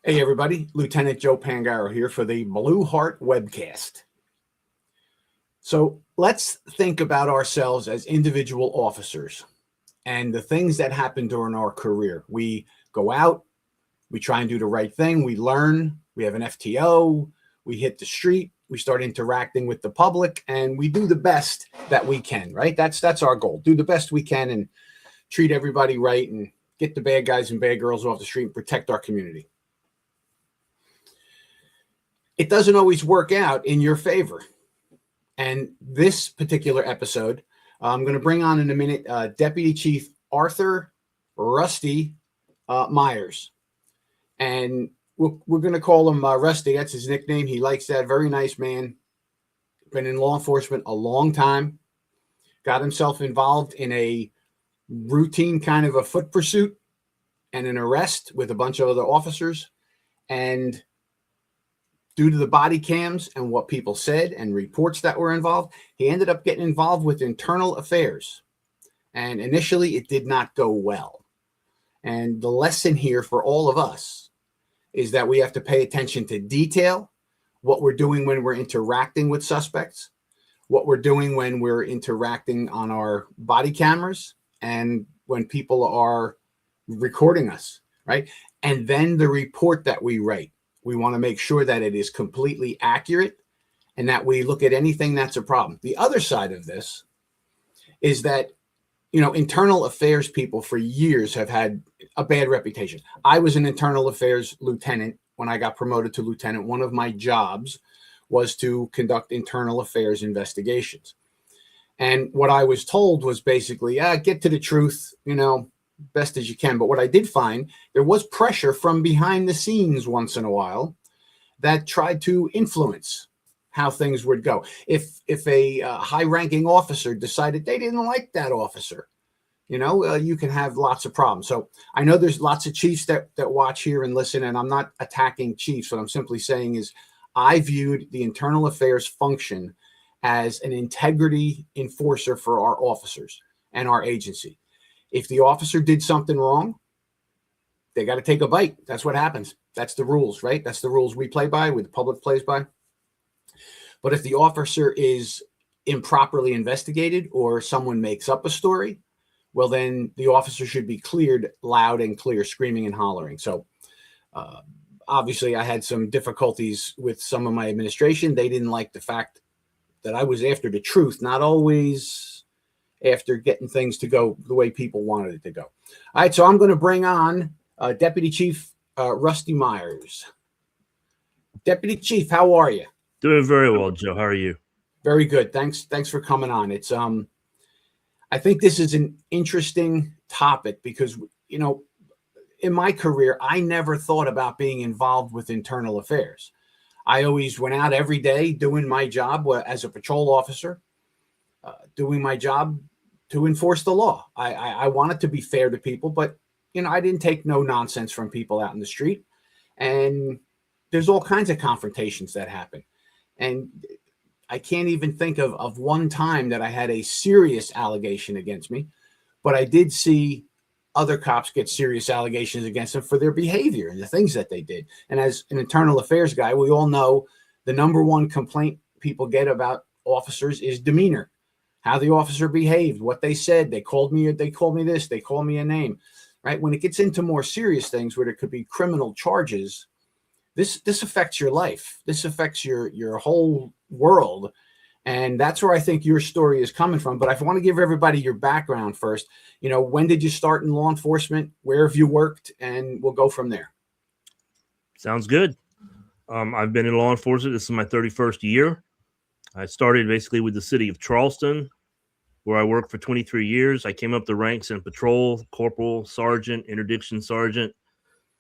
Hey, everybody. Lieutenant Joe Pangaro here for the Blue Heart webcast. So let's think about ourselves as individual officers and the things that happen during our career. We go out, we try and do the right thing, we learn, we have an FTO, we hit the street, we start interacting with the public, and we do the best that we can, right? That's our goal. Do the best we can and treat everybody right and get the bad guys and bad girls off the street and protect our community. It doesn't always work out in your favor. And this particular episode, I'm going to bring on in a minute Deputy Chief Arthur Rusty Meyers. And we're going to call him Rusty. That's his nickname. He likes that. Very nice man. Been in law enforcement a long time. Got himself involved in a routine kind of a foot pursuit and an arrest with a bunch of other officers. And due to the body cams and what people said and reports that were involved, he ended up getting involved with internal affairs. And initially, it did not go well. And the lesson here for all of us is that we have to pay attention to detail, what we're doing when we're interacting with suspects, what we're doing when we're interacting on our body cameras, and when people are recording us, right? And then the report that we write. We want to make sure that it is completely accurate and that we look at anything that's a problem. The other side of this is that, internal affairs people for years have had a bad reputation. I was an internal affairs lieutenant when I got promoted to lieutenant. One of my jobs was to conduct internal affairs investigations. And what I was told was basically, get to the truth, best as you can. But what I did find, there was pressure from behind the scenes once in a while that tried to influence how things would go. If a high-ranking officer decided they didn't like that officer, you can have lots of problems. So I know there's lots of chiefs that watch here and listen, and I'm not attacking chiefs. What I'm simply saying is I viewed the internal affairs function as an integrity enforcer for our officers and our agency. If the officer did something wrong, they got to take a bite. That's what happens. That's the rules, right? That's the rules we play by, the public plays by. But if the officer is improperly investigated or someone makes up a story, well, then the officer should be cleared loud and clear, screaming and hollering. So obviously I had some difficulties with some of my administration. They didn't like the fact that I was after the truth, not always after getting things to go the way people wanted it to go. All right, so I'm going to bring on Deputy Chief Rusty Meyers. Deputy Chief, how are you? Doing very well, Joe. How are you? Very good. Thanks for coming on. It's I think this is an interesting topic because, in my career, I never thought about being involved with internal affairs. I always went out every day doing my job as a patrol officer, doing my job to enforce the law. I wanted to be fair to people, but, I didn't take no nonsense from people out in the street. And there's all kinds of confrontations that happen. And I can't even think of one time that I had a serious allegation against me, but I did see other cops get serious allegations against them for their behavior and the things that they did. And as an internal affairs guy, we all know the number one complaint people get about officers is demeanor, how the officer behaved, what they said. They called me this, they called me a name, right? When it gets into more serious things where there could be criminal charges, this affects your life. This affects your whole world. And that's where I think your story is coming from. But I want to give everybody your background first. When did you start in law enforcement? Where have you worked? And we'll go from there. Sounds good. I've been in law enforcement. This is my 31st year. I started basically with the city of Charleston, where I worked for 23 years. I came up the ranks in patrol, corporal, sergeant, interdiction sergeant,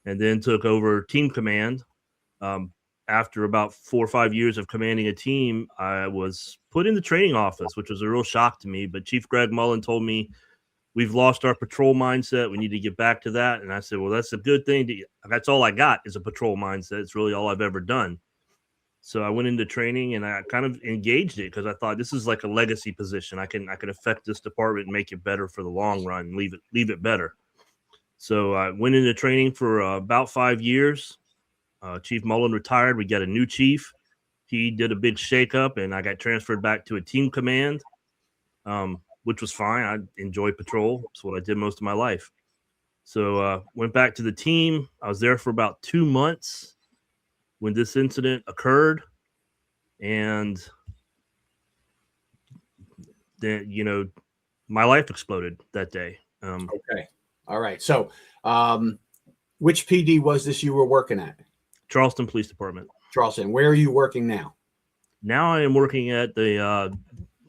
and then took over team command. After about 4 or 5 years of commanding a team, I was put in the training office, which was a real shock to me. But Chief Greg Mullen told me, we've lost our patrol mindset. We need to get back to that. And I said, well, that's a good thing. That's all I got is a patrol mindset. It's really all I've ever done. So I went into training and I kind of engaged it because I thought this is like a legacy position. I can affect this department and make it better for the long run and leave it better. So I went into training for about 5 years. Chief Mullen retired. We got a new chief. He did a big shakeup, and I got transferred back to a team command, which was fine. I enjoyed patrol. It's what I did most of my life. So went back to the team. I was there for about 2 months when this incident occurred. And then, my life exploded that day. Okay. All right. So which PD was this you were working at? Charleston Police Department. Charleston. Where are you working now? Now I am working at the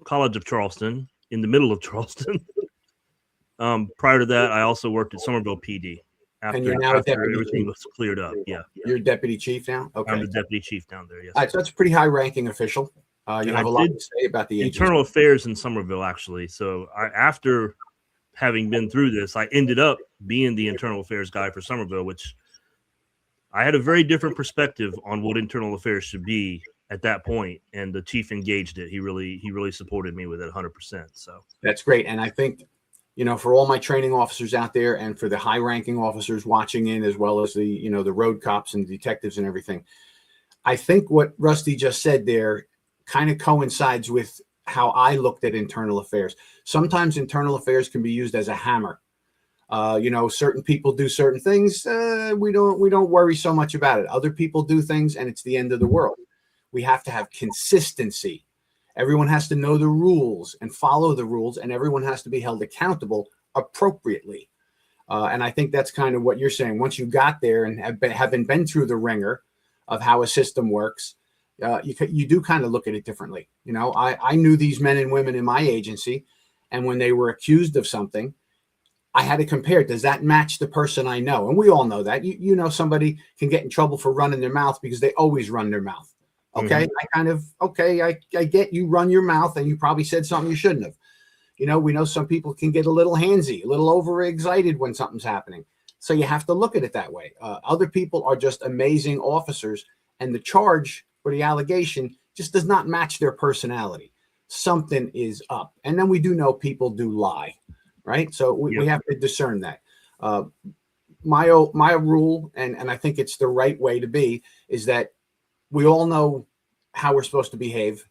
College of Charleston, in the middle of Charleston. Prior to that, I also worked at Somerville PD. And you're now a deputy everything chief. was cleared up. Yeah. You're deputy chief now? Okay. I'm the deputy chief down there, yes. All right, so that's a pretty high-ranking official. You have a lot to say about the internal affairs in Somerville, actually. So after having been through this, I ended up being the internal affairs guy for Somerville, which I had a very different perspective on what internal affairs should be at that point, and the chief engaged it. He really supported me with it 100%. So that's great. And I think, for all my training officers out there, and for the high-ranking officers watching in, as well as the the road cops and detectives and everything, I think what Rusty just said there kind of coincides with how I looked at internal affairs. Sometimes internal affairs can be used as a hammer. Certain people do certain things. We don't worry so much about it. Other people do things, and it's the end of the world. We have to have consistency. Everyone has to know the rules and follow the rules, and everyone has to be held accountable appropriately. And I think that's kind of what you're saying. Once you got there and having been through the ringer of how a system works, you do kind of look at it differently. I knew these men and women in my agency, and when they were accused of something, I had to compare, does that match the person I know? And we all know that. Somebody can get in trouble for running their mouth because they always run their mouth. Okay. Mm-hmm. I get you run your mouth and you probably said something you shouldn't have. We know some people can get a little handsy, a little overexcited when something's happening. So you have to look at it that way. Other people are just amazing officers, and the charge or the allegation just does not match their personality. Something is up. And then we do know people do lie, right? So we have to discern that. My rule, and I think it's the right way to be, is that we all know how we're supposed to behave,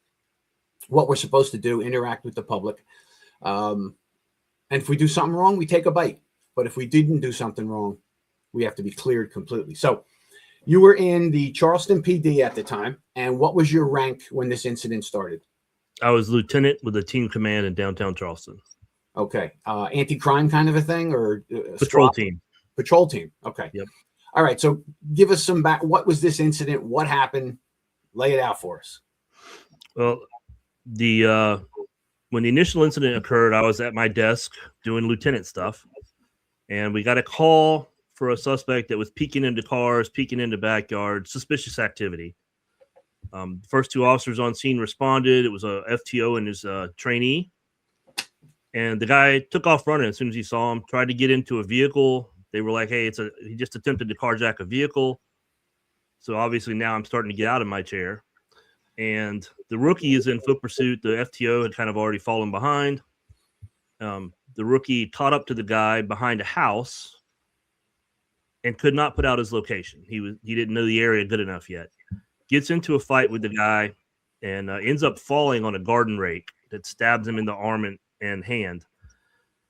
what we're supposed to do, interact with the public. And if we do something wrong, we take a bite. But if we didn't do something wrong, we have to be cleared completely. So you were in the Charleston PD at the time. And what was your rank when this incident started? I was lieutenant with a team command in downtown Charleston. Okay. Anti-crime kind of a thing, or patrol team? Patrol team. Okay. Yep. All right. So give us some back. What was this incident? What happened? Lay it out for us. Well, when the initial incident occurred, I was at my desk doing lieutenant stuff, and we got a call for a suspect that was peeking into cars, peeking into backyards, suspicious activity. The first two officers on scene responded. It was a FTO and his trainee. And the guy took off running as soon as he saw him, tried to get into a vehicle. They were like, hey, he just attempted to carjack a vehicle. So obviously now I'm starting to get out of my chair. And the rookie is in foot pursuit. The FTO had kind of already fallen behind. The rookie caught up to the guy behind a house and could not put out his location. He didn't know the area good enough yet. Gets into a fight with the guy and ends up falling on a garden rake that stabs him in the arm and hand.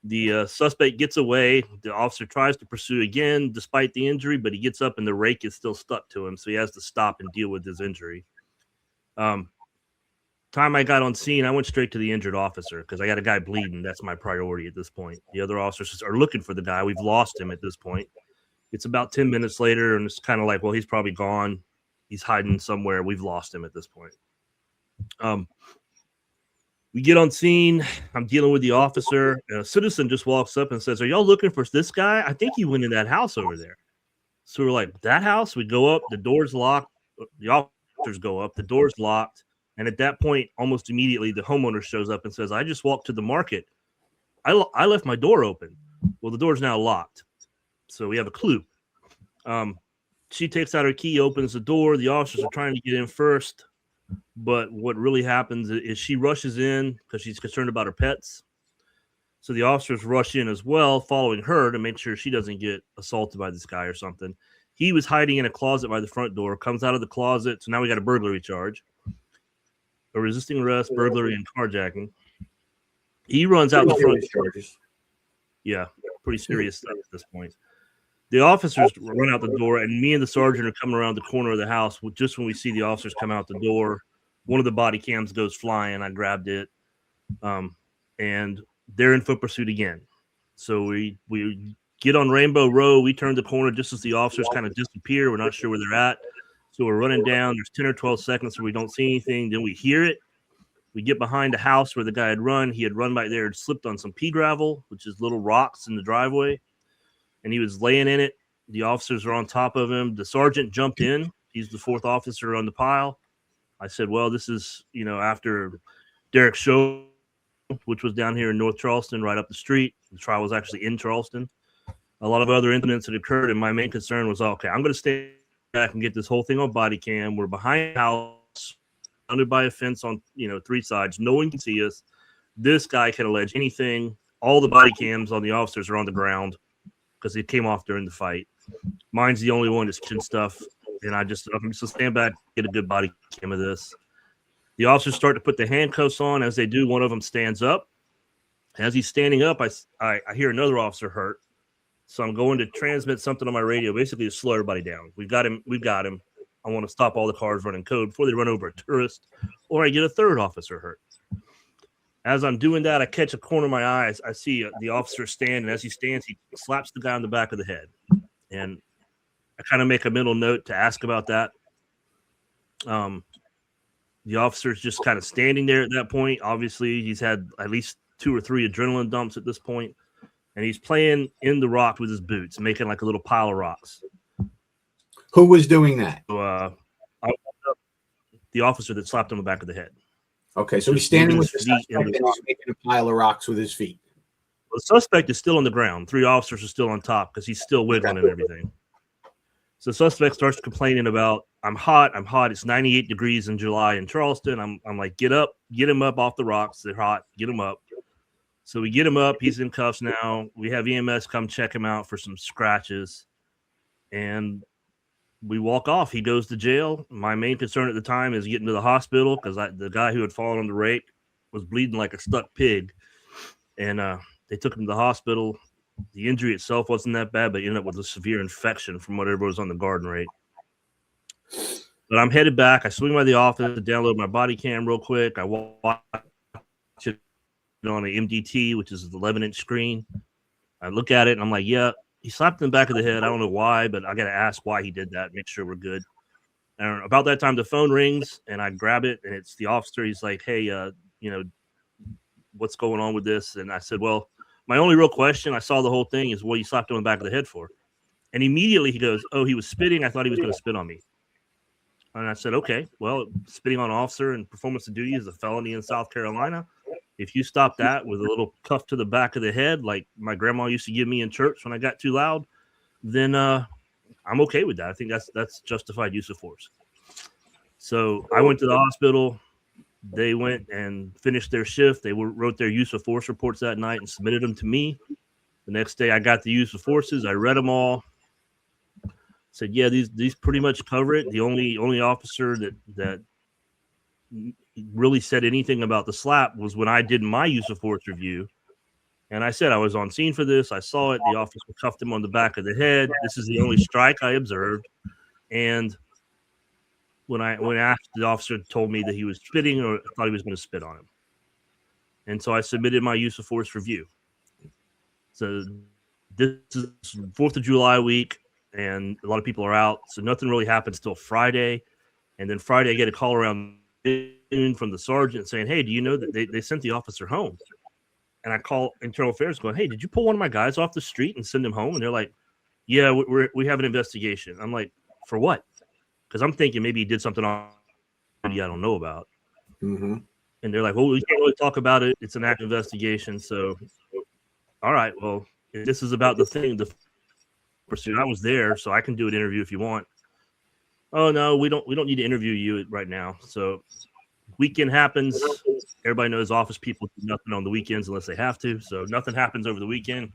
The suspect gets away. The officer tries to pursue again despite the injury, but he gets up and the rake is still stuck to him, so he has to stop and deal with his injury. Time I got on scene, I went straight to the injured officer because I got a guy bleeding. That's my priority at this point. The other officers are looking for the guy. We've lost him at this point. It's about 10 minutes later, and it's kind of like, well, he's probably gone. He's hiding somewhere. We've lost him at this point. We get on scene. I'm dealing with the officer. And a citizen just walks up and says, are y'all looking for this guy? I think he went in that house over there. So we're like, that house? We go up. The door's locked. The officers go up. The door's locked. And at that point, almost immediately, the homeowner shows up and says, I just walked to the market. I left my door open. Well, the door's now locked. So we have a clue. She takes out her key, opens the door. The officers are trying to get in first. But what really happens is she rushes in because she's concerned about her pets. So the officers rush in as well, following her to make sure she doesn't get assaulted by this guy or something. He was hiding in a closet by the front door, comes out of the closet. So now we got a burglary charge, a resisting arrest, burglary, and carjacking. He runs out the front charges. Yeah, pretty serious stuff at this point. The officers run out the door, and me and the sergeant are coming around the corner of the house. Just when we see the officers come out the door, one of the body cams goes flying. I grabbed it, and they're in foot pursuit again. So we get on Rainbow Row. We turn the corner just as the officers kind of disappear. We're not sure where they're at. So we're running down. There's 10 or 12 seconds where we don't see anything. Then we hear it. We get behind a house where the guy had run. He had run back there and slipped on some pea gravel, which is little rocks in the driveway. And he was laying in it. The officers are on top of him. The sergeant jumped in. He's the fourth officer on the pile. I said, well, this is, after Derek's show, which was down here in North Charleston, right up the street. The trial was actually in Charleston. A lot of other incidents had occurred, and my main concern was, okay, I'm going to stay back and get this whole thing on body cam. We're behind the house, surrounded by a fence on, 3 sides. No one can see us. This guy can allege anything. All the body cams on the officers are on the ground because it came off during the fight. Mine's the only one that's chin stuff, and I'm just going to stand back, get a good body cam of this. The officers start to put the handcuffs on. As they do, one of them stands up. As he's standing up, I hear another officer hurt. So I'm going to transmit something on my radio, basically to slow everybody down. We've got him. I want to stop all the cars running code before they run over a tourist, or I get a third officer hurt. As I'm doing that, I catch a corner of my eye. I see the officer stand, and as he stands, he slaps the guy on the back of the head. And I kind of make a mental note to ask about that. The officer's just kind of standing there at that point. Obviously, he's had at least 2 or 3 adrenaline dumps at this point, and he's playing in the rock with his boots, making like a little pile of rocks. Who was doing that? So, the officer that slapped him on the back of the head. Okay, so he's standing with the suspect and he's making a pile of rocks with his feet. The suspect is still on the ground. 3 officers are still on top because he's still wiggling and everything. So the suspect starts complaining about, I'm hot. It's 98 degrees in July in Charleston. I'm like, get him up off the rocks. They're hot. Get him up. So we get him up. He's in cuffs now. We have EMS come check him out for some scratches. And we walk off. He goes to jail. My main concern at the time is getting to the hospital because the guy who had fallen on the rake was bleeding like a stuck pig. And they took him to the hospital. The injury itself wasn't that bad, but he ended up with a severe infection from whatever was on the garden rake. But I'm headed back. I swing by the office to download my body cam real quick. I watch it on an MDT, which is an 11-inch screen. I look at it, and I'm like, yeah, he slapped in the back of the head. I don't know why, but I got to ask why he did that, make sure we're good. And about that time, the phone rings, and I grab it, and it's the officer. He's like, hey, what's going on with this? And I said, well, my only real question, I saw the whole thing, is what you slapped him on the back of the head for. And immediately he goes, oh, he was spitting. I thought he was going to spit on me. And I said, okay, well, spitting on an officer and performance of duty is a felony in South Carolina. If you stop that with a little cuff to the back of the head, like my grandma used to give me in church when I got too loud, then I'm okay with that. I think that's justified use of force. So I went to the hospital. They went and finished their shift. They wrote their use of force reports that night and submitted them to me. The next day I got the use of forces. I read them all. Said, yeah, these pretty much cover it. The only officer that really said anything about the slap was when I did my use of force review. And I said I was on scene for this. I saw it. The officer cuffed him on the back of the head. This is the only strike I observed. And when asked, the officer told me that he was spitting or thought he was going to spit on him. And so I submitted my use of force review. So this is 4th of July week, and a lot of people are out. So nothing really happens till Friday. And then Friday, I get a call around noon from the sergeant saying, hey, do you know that they sent the officer home? And I call internal affairs going, hey, did you pull one of my guys off the street and send him home? And they're like, yeah, we have an investigation. I'm like, for what? Because I'm thinking maybe he did something I don't know about. Mm-hmm. And they're like, well, we can't really talk about it. It's an active investigation. So, all right, well, this is about the pursuit. I was there, so I can do an interview if you want. Oh, no, we don't need to interview you right now. So Weekend happens. Everybody knows office people do nothing on the weekends unless they have to. So nothing happens over the weekend.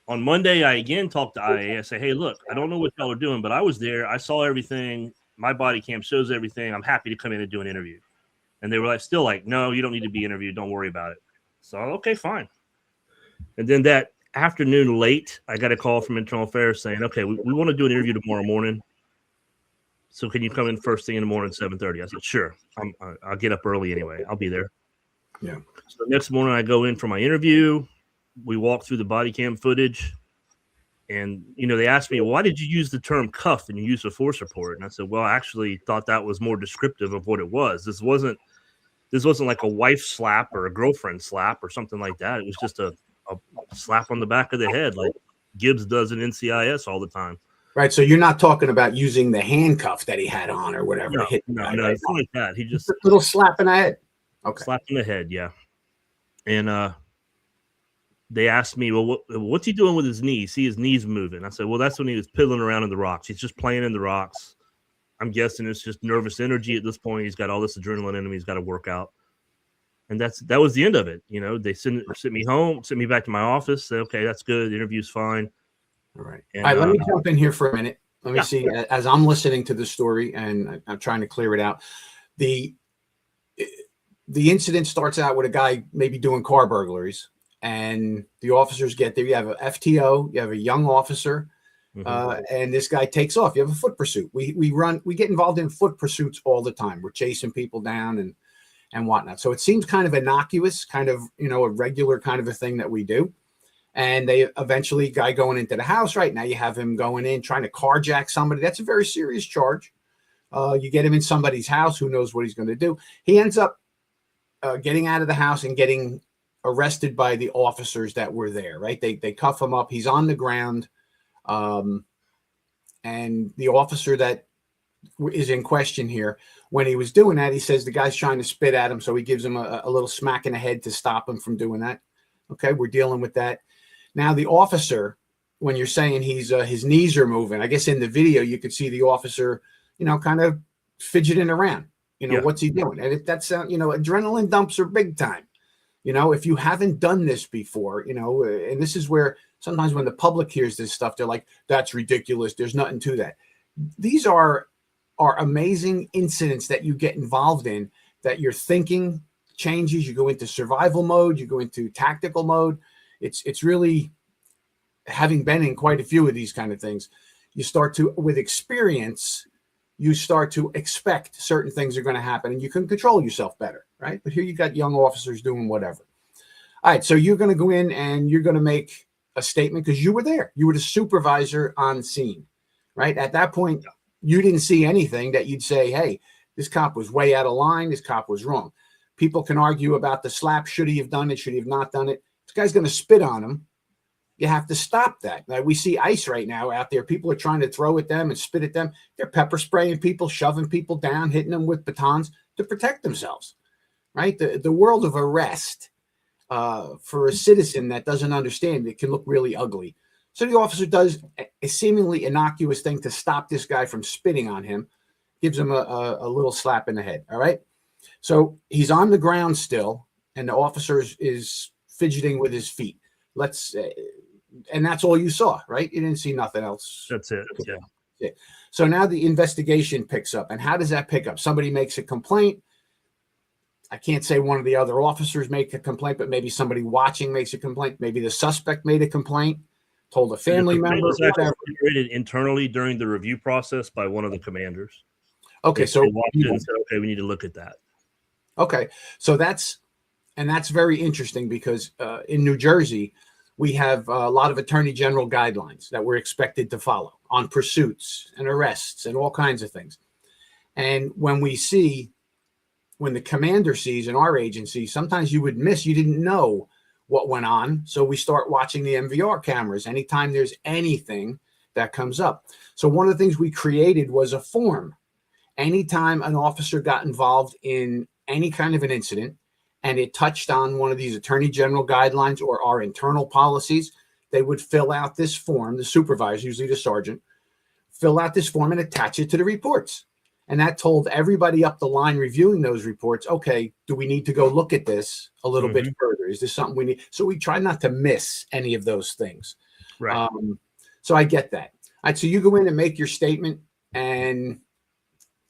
On Monday, I again talked to IA. I say, hey, look, I don't know what y'all are doing, but I was there. I saw everything. My body cam shows everything. I'm happy to come in and do an interview. And they were still like, no, you don't need to be interviewed. Don't worry about it. So, okay, fine. And then that afternoon late, I got a call from Internal Affairs saying, okay, we want to do an interview tomorrow morning. So can you come in first thing in the morning, 7:30? I said, sure. I'll get up early anyway. I'll be there. Yeah. So the next morning I go in for my interview. We walk through the body cam footage. And, they asked me, why did you use the term cuff and you used a force report? And I said, well, I actually thought that was more descriptive of what it was. This wasn't like a wife slap or a girlfriend slap or something like that. It was just a slap on the back of the head like Gibbs does in NCIS all the time. Right. So you're not talking about using the handcuff that he had on or whatever. No, to hit no, right? It's not like that. He just a little slap in the head. Okay. Slap in the head, yeah. And they asked me, well, what's he doing with his knees? See his knees moving. I said, well, that's when he was piddling around in the rocks. He's just playing in the rocks. I'm guessing it's just nervous energy at this point. He's got all this adrenaline in him. He's got to work out. And that was the end of it. They sent me home, sent me back to my office. Say, okay, that's good. The interview's fine. All right. And, all right. Let me jump in here for a minute. Let me see. As I'm listening to the story and I'm trying to clear it out, the incident starts out with a guy maybe doing car burglaries, and the officers get there. You have a FTO, you have a young officer, and this guy takes off. You have a foot pursuit. We get involved in foot pursuits all the time. We're chasing people down and whatnot. So it seems kind of innocuous, kind of, a regular kind of a thing that we do. And they eventually, guy going into the house right now, you have him going in, trying to carjack somebody. That's a very serious charge. You get him in somebody's house, who knows what he's going to do. He ends up getting out of the house and getting arrested by the officers that were there, right? They cuff him up. He's on the ground. And the officer that is in question here, when he was doing that, he says the guy's trying to spit at him. So he gives him a little smack in the head to stop him from doing that. Okay, we're dealing with that. Now, the officer, when you're saying his knees are moving, I guess in the video, you could see the officer, kind of fidgeting around. What's he doing? And if that's, adrenaline dumps are big time. If you haven't done this before, and this is where sometimes when the public hears this stuff, they're like, that's ridiculous. There's nothing to that. These are amazing incidents that you get involved in, that your thinking changes. You go into survival mode, you go into tactical mode. It's really, having been in quite a few of these kind of things, you start to, with experience, you start to expect certain things are going to happen and you can control yourself better, right? But here you got young officers doing whatever. All right, so you're going to go in and you're going to make a statement because you were there. You were the supervisor on scene, right? At that point, you didn't see anything that you'd say, hey, this cop was way out of line. This cop was wrong. People can argue about the slap. Should he have done it? Should he have not done it? This guy's going to spit on him. You have to stop that. Like we see ICE right now out there. People are trying to throw at them and spit at them. They're pepper spraying people, shoving people down, hitting them with batons to protect themselves, right? The world of arrest for a citizen that doesn't understand it can look really ugly. So the officer does a seemingly innocuous thing to stop this guy from spitting on him, gives him a little slap in the head, all right? So he's on the ground still, and the officer is fidgeting with his feet. And that's all you saw, right? You didn't see nothing else. That's it. Yeah. So now the investigation picks up. And how does that pick up? Somebody makes a complaint. I can't say one of the other officers make a complaint, but maybe somebody watching makes a complaint. Maybe the suspect made a complaint, told a family member. Was actually generated internally during the review process by one of the commanders. Okay, so watched it and said, okay, we need to look at that. Okay, so that's very interesting because in New Jersey, we have a lot of attorney general guidelines that we're expected to follow on pursuits and arrests and all kinds of things. And when the commander sees in our agency, sometimes you didn't know what went on. So we start watching the MVR cameras anytime there's anything that comes up. So one of the things we created was a form. Anytime an officer got involved in any kind of an incident, and it touched on one of these attorney general guidelines or our internal policies, they would fill out this form, the supervisor, usually the sergeant, fill out this form and attach it to the reports. And that told everybody up the line reviewing those reports, okay, do we need to go look at this a little bit further? Is this something we need? So we try not to miss any of those things. Right. So I get that. All right, so you go in and make your statement, and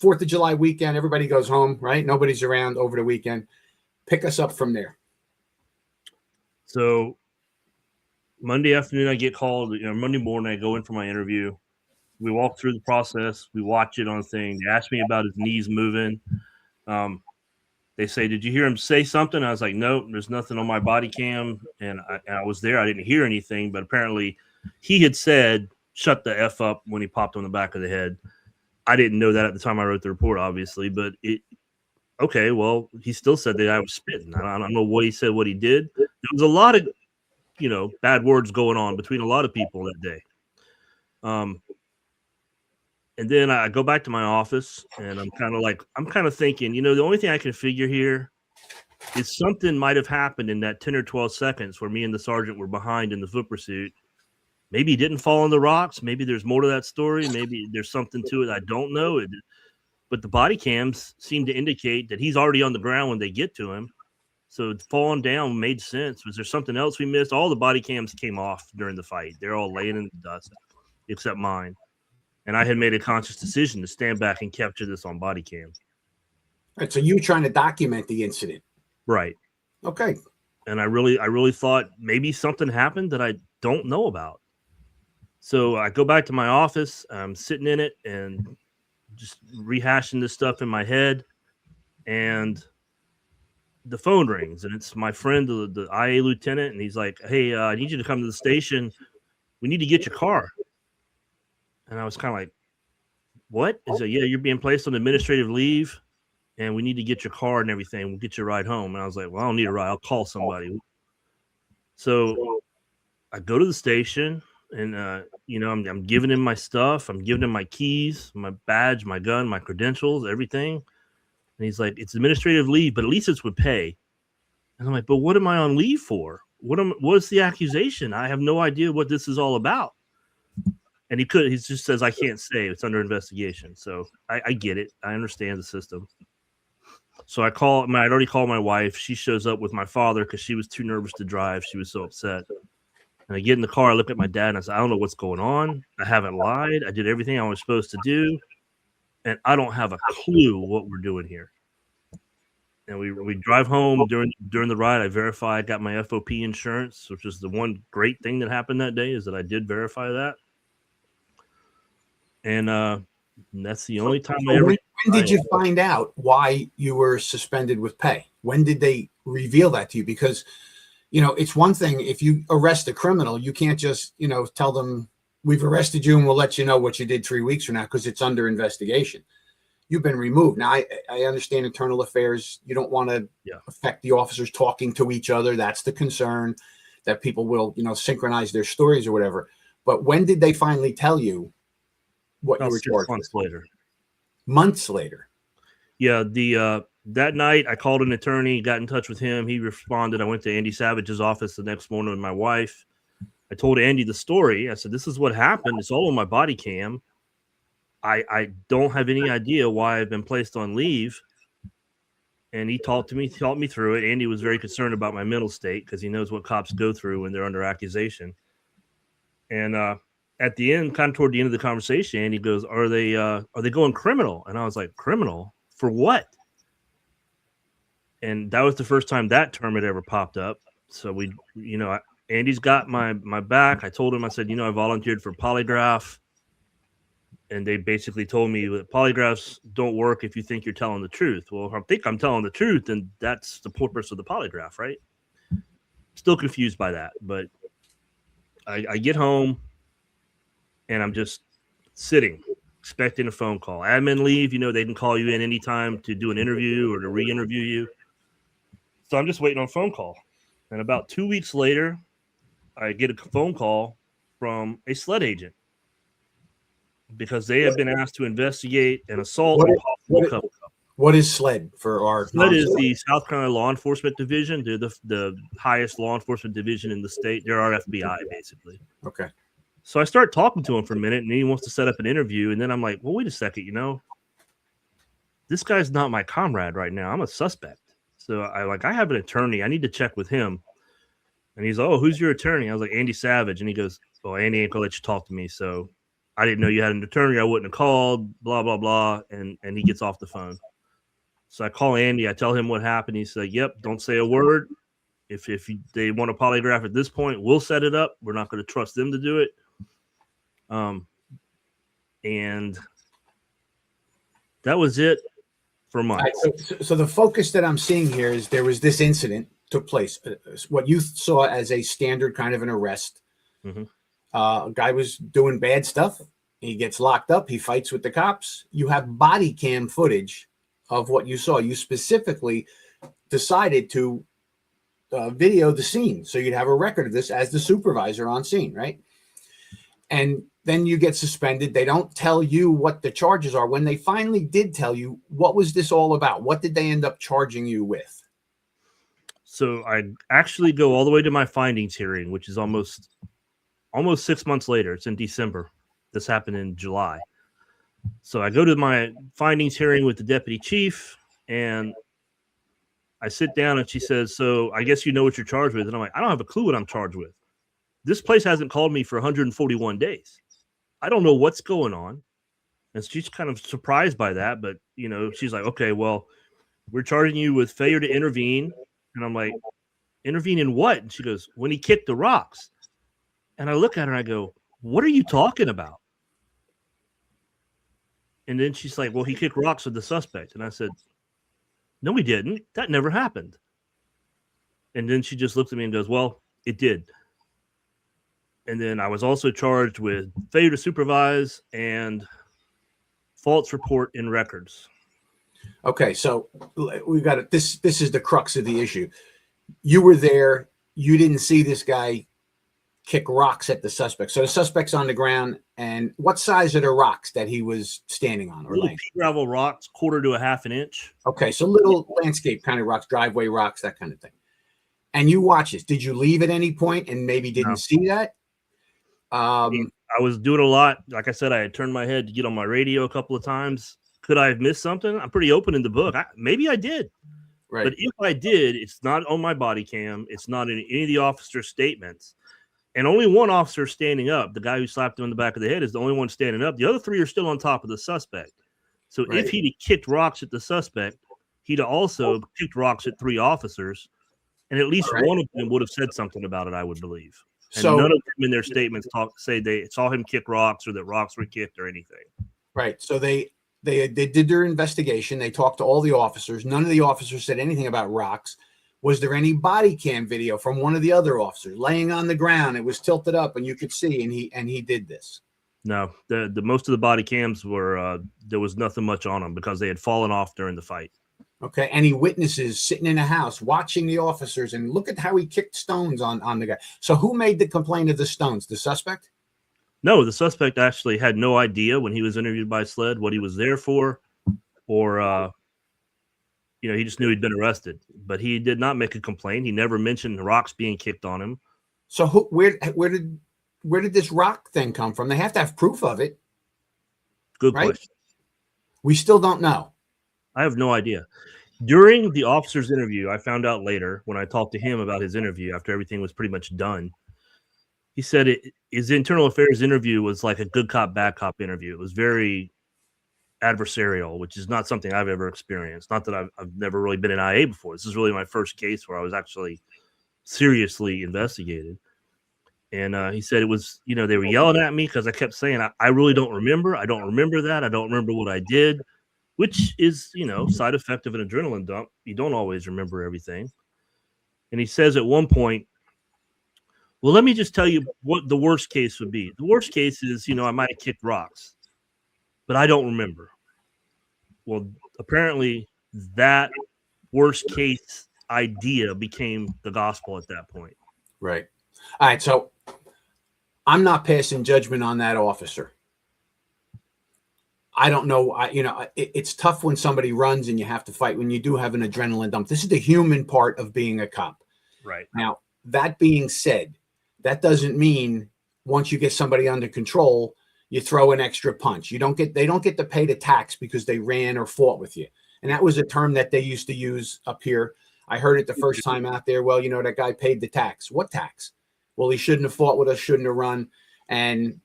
4th of July weekend, everybody goes home, right? Nobody's around over the weekend. Pick us up from there. So Monday afternoon, I get called. Monday morning, I go in for my interview. We walk through the process. We watch it on thing. They ask me about his knees moving. They say, "Did you hear him say something?" I was like, "Nope, there's nothing on my body cam." And I was there. I didn't hear anything, but apparently he had said, "Shut the F up," when he popped on the back of the head. I didn't know that at the time I wrote the report, obviously, but okay, well, he still said that I was spitting. I don't know what he said, what he did. There was a lot of, bad words going on between a lot of people that day. And then I go back to my office, and I'm kind of thinking, the only thing I can figure here is something might have happened in that 10 or 12 seconds where me and the sergeant were behind in the foot pursuit. Maybe he didn't fall on the rocks. Maybe there's more to that story. Maybe there's something to it. I don't know. But the body cams seem to indicate that he's already on the ground when they get to him. So falling down made sense. Was there something else we missed? All the body cams came off during the fight. They're all laying in the dust, except mine. And I had made a conscious decision to stand back and capture this on body cam. All right, so you were trying to document the incident. Right. Okay. And I really thought maybe something happened that I don't know about. So I go back to my office. I'm sitting in it and just rehashing this stuff in my head. And the phone rings, and it's my friend, the IA lieutenant. And he's like, "Hey, I need you to come to the station. We need to get your car." And I was kind of like, "What?" He said, "Yeah, you're being placed on administrative leave, and we need to get your car and everything. We'll get you a ride home." And I was like, "Well, I don't need a ride. I'll call somebody." So I go to the station, and I'm giving him my stuff. I'm giving him my keys, my badge, my gun, my credentials, everything. And he's like, "It's administrative leave, but at least it's with pay." And I'm like, "But what am I on leave for? What's the accusation? I have no idea what this is all about." And he just says, "I can't say. It's under investigation." So I get it. I understand the system. So I'd already called my wife. She shows up with my father because she was too nervous to drive. She was so upset. And I get in the car. I look at my dad and I said, "I don't know what's going on. I haven't lied. I did everything I was supposed to do. And I don't have a clue what we're doing here." And we drive home. During the ride, I verify I got my FOP insurance, which is the one great thing that happened that day, is that I did verify that. And that's the only time I ever. When did you find out why you were suspended with pay? When did they reveal that to you? Because, it's one thing if you arrest a criminal, you can't just, tell them we've arrested you and we'll let you know what you did 3 weeks from now because it's under investigation. You've been removed. Now, I understand internal affairs. You don't want to affect the officers talking to each other. That's the concern, that people will, synchronize their stories or whatever. But when did they finally tell you what you were charged with? Months later. Months later. Yeah, that night I called an attorney, got in touch with him. He responded. I went to Andy Savage's office the next morning with my wife. I told Andy the story. I said, "This is what happened. It's all on my body cam. I don't have any idea why I've been placed on leave." And he talked me through it. Andy was very concerned about my mental state because he knows what cops go through when they're under accusation. And at the end, kind of toward the end of the conversation, Andy goes, are they going criminal?" And I was like, "Criminal? For what?" And that was the first time that term had ever popped up. So Andy's got my back. I told him, I said, "I volunteered for polygraph." And they basically told me that polygraphs don't work if you think you're telling the truth. Well, if I think I'm telling the truth, then that's the purpose of the polygraph, right? Still confused by that. But I get home, and I'm just sitting, expecting a phone call. Admin leave, they can call you in anytime to do an interview or to re-interview you. So I'm just waiting on a phone call. And about 2 weeks later, I get a phone call from a SLED agent because they have been asked to investigate an assault. What is SLED for our? SLED is the South Carolina Law Enforcement Division. They're the highest law enforcement division in the state. They're our FBI, basically. Okay. So I start talking to him for a minute, and he wants to set up an interview. And then I'm like, well, wait a second, this guy's not my comrade right now. I'm a suspect. So I have an attorney. I need to check with him. And he's, oh, who's your attorney? I was like, Andy Savage. And he goes, well, Andy ain't gonna let you talk to me. So I didn't know you had an attorney. I wouldn't have called, blah, blah, blah. And he gets off the phone. So I call Andy. I tell him what happened. He said, yep, don't say a word. If they want a polygraph at this point, we'll set it up. We're not going to trust them to do it. And that was it for months. So the focus that I'm seeing here is there was this incident took place, what you saw as a standard kind of an arrest. Mm-hmm. A guy was doing bad stuff. He gets locked up. He fights with the cops. You have body cam footage of what you saw. You specifically decided to video the scene, so you'd have a record of this as the supervisor on scene, right? And then you get suspended. They don't tell you what the charges are. When they finally did tell you, what was this all about? What did they end up charging you with? So I actually go all the way to my findings hearing, which is almost 6 months later. It's in December. This happened in July. So I go to my findings hearing with the deputy chief, and I sit down, and she says, so I guess you know what you're charged with. And I'm like, I don't have a clue what I'm charged with. This place hasn't called me for 141 days. I don't know what's going on. And she's kind of surprised by that. But, she's like, okay, well, we're charging you with failure to intervene. And I'm like, intervene in what? And she goes, when he kicked the rocks. And I look at her and I go, what are you talking about? And then she's like, well, he kicked rocks with the suspect. And I said, no, he didn't. That never happened. And then she just looked at me and goes, well, it did. And then I was also charged with failure to supervise and false report in records. Okay, so we've got it. This is the crux of the issue. You were there. You didn't see this guy kick rocks at the suspect. So the suspect's on the ground. And what size are the rocks that he was standing on? Or little pea gravel rocks, 1/4 to 1/2 an inch. Okay, so little landscape kind of rocks, driveway rocks, that kind of thing. And you watch this. Did you leave at any point and maybe didn't see that? I was doing a lot. Like I said, I had turned my head to get on my radio a couple of times. Could I have missed something? I'm pretty open in the book. Maybe I did. Right. But if I did, it's not on my body cam. It's not in any of the officer's statements. And only one officer standing up, the guy who slapped him in the back of the head, is the only one standing up. The other 3 are still on top of the suspect. So if he'd have kicked rocks at the suspect, he'd have also kicked rocks at 3 officers. And at least one of them would have said something about it, I would believe. And none of them in their statements say they saw him kick rocks or that rocks were kicked or anything. Right. So they did their investigation. They talked to all the officers. None of the officers said anything about rocks. Was there any body cam video from one of the other officers laying on the ground? It was tilted up and you could see, and he did this. No, the most of the body cams were there was nothing much on them because they had fallen off during the fight. Okay. Any witnesses sitting in a house watching the officers, and look at how he kicked stones on the guy. So who made the complaint of the stones? The suspect? No, the suspect actually had no idea when he was interviewed by SLED what he was there for, or he just knew he'd been arrested. But he did not make a complaint. He never mentioned rocks being kicked on him. So where did this rock thing come from? They have to have proof of it. Good question. We still don't know. I have no idea. During the officer's interview, I found out later when I talked to him about his interview after everything was pretty much done. He said his internal affairs interview was like a good cop, bad cop interview. It was very adversarial, which is not something I've ever experienced. Not that I've never really been in IA before. This is really my first case where I was actually seriously investigated. And he said it was, they were yelling at me because I kept saying, I really don't remember. I don't remember that. I don't remember what I did, which is, side effect of an adrenaline dump. You don't always remember everything. And he says at one point, well, let me just tell you what the worst case would be. The worst case is, I might have kicked rocks, but I don't remember. Well, apparently that worst case idea became the gospel at that point. Right. All right. So I'm not passing judgment on that officer. I don't know. It's tough when somebody runs and you have to fight when you do have an adrenaline dump. This is the human part of being a cop. Right. Now, that being said, that doesn't mean once you get somebody under control, you throw an extra punch. They don't get to pay the tax because they ran or fought with you. And that was a term that they used to use up here. I heard it the first time out there. Well, that guy paid the tax. What tax? Well, he shouldn't have fought with us, shouldn't have run. And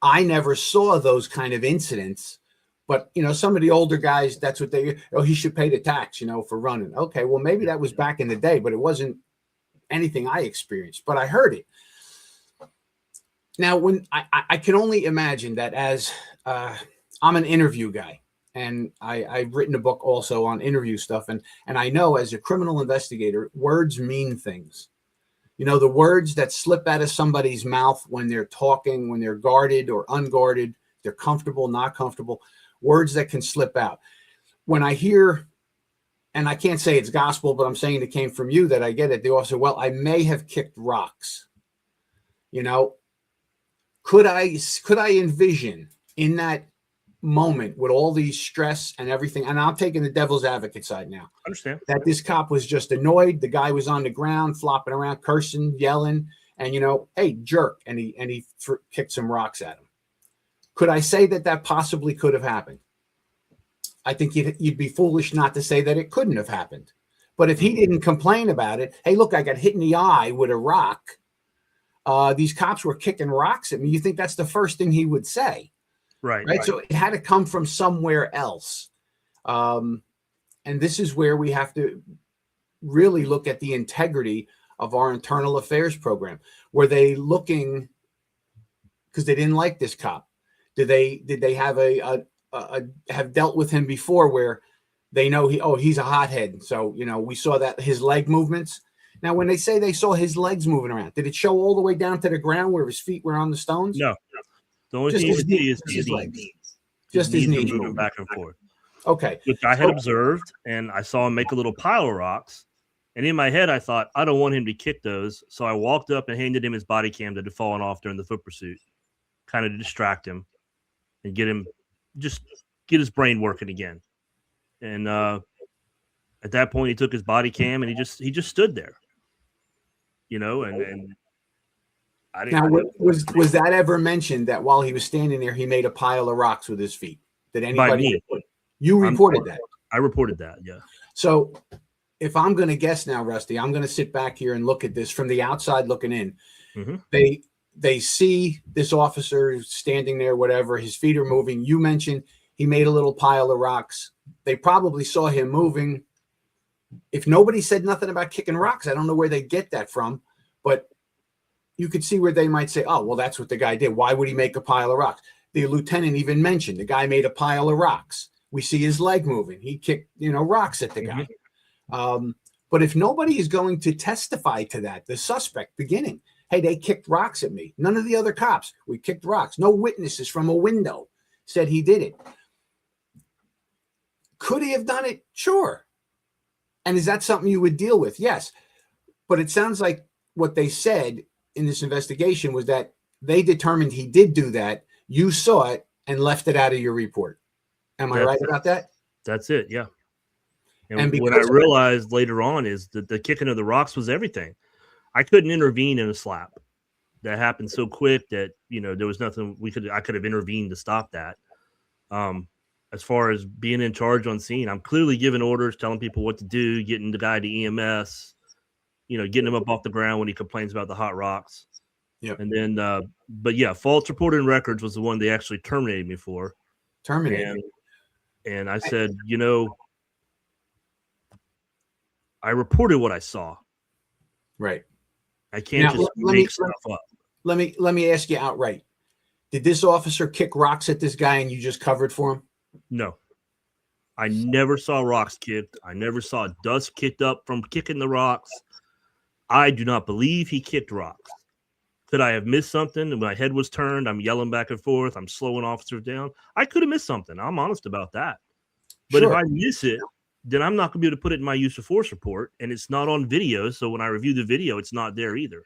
I never saw those kind of incidents. But, some of the older guys, that's what he should pay the tax, for running. Okay, well, maybe that was back in the day, but it wasn't anything I experienced, but I heard it. Now, when I can only imagine that as I'm an interview guy, and I've written a book also on interview stuff, and I know as a criminal investigator, words mean things. The words that slip out of somebody's mouth when they're talking, when they're guarded or unguarded, they're comfortable, not comfortable, words that can slip out. When I hear, and I can't say it's gospel, but I'm saying it came from you that I get it, the officer, well, I may have kicked rocks. Could I envision in that moment with all these stress and everything, and I'm taking the devil's advocate side now, Understand that this cop was just annoyed. The guy was on the ground, flopping around, cursing, yelling, and hey, jerk, and he kicked some rocks at him. Could I say that possibly could have happened? I think you'd be foolish not to say that it couldn't have happened. But if he didn't complain about it, hey, look, I got hit in the eye with a rock. These cops were kicking rocks at me. You think that's the first thing he would say? Right. So it had to come from somewhere else. And this is where we have to really look at the integrity of our internal affairs program. Were they looking because they didn't like this cop? Did they have have dealt with him before where they know he's a hothead? So, we saw that his leg movements. Now, when they say they saw his legs moving around, did it show all the way down to the ground where his feet were on the stones? No. The only thing you see is his legs. Just his knees moving back and forth. Okay. Which I had observed, and I saw him make a little pile of rocks. And in my head, I thought, I don't want him to kick those. So I walked up and handed him his body cam that had fallen off during the foot pursuit, kind of to distract him and get his brain working again. And at that point, he took his body cam and he just stood there, and I didn't. Now, was that ever mentioned that while he was standing there, he made a pile of rocks with his feet? Did anybody? You reported that. I reported that. Yeah. So if I'm going to guess now, Rusty, I'm going to sit back here and look at this from the outside looking in. Mm-hmm. They see this officer standing there, whatever, his feet are moving. You mentioned he made a little pile of rocks. They probably saw him moving. If nobody said nothing about kicking rocks, I don't know where they get that from, but you could see where they might say, oh, well, that's what the guy did. Why would he make a pile of rocks? The lieutenant even mentioned the guy made a pile of rocks. We see his leg moving. He kicked, rocks at the guy. Mm-hmm. But if nobody is going to testify to that, the suspect beginning, hey, they kicked rocks at me. None of the other cops, we kicked rocks. No witnesses from a window said he did it. Could he have done it? Sure. And is that something you would deal with? Yes. But it sounds like what they said in this investigation was that they determined he did do that. You saw it and left it out of your report. Am I right about that? That's it. Yeah. And what I realized later on is that the kicking of the rocks was everything. I couldn't intervene in a slap. That happened so quick that, there was nothing I could have intervened to stop that. As far as being in charge on scene, I'm clearly giving orders, telling people what to do, getting the guy to EMS, getting him up off the ground when he complains about the hot rocks. Yeah. And then, but yeah, false reported records was the one they actually terminated me for. Terminated. And I said, I reported what I saw. Right. I can't just make stuff up. Let me ask you outright. Did this officer kick rocks at this guy and you just covered for him? No. I never saw rocks kicked. I never saw dust kicked up from kicking the rocks. I do not believe he kicked rocks. Could I have missed something? My head was turned. I'm yelling back and forth. I'm slowing officers down. I could have missed something. I'm honest about that. But If I miss it, then I'm not going to be able to put it in my use of force report. And it's not on video. So when I review the video, it's not there either.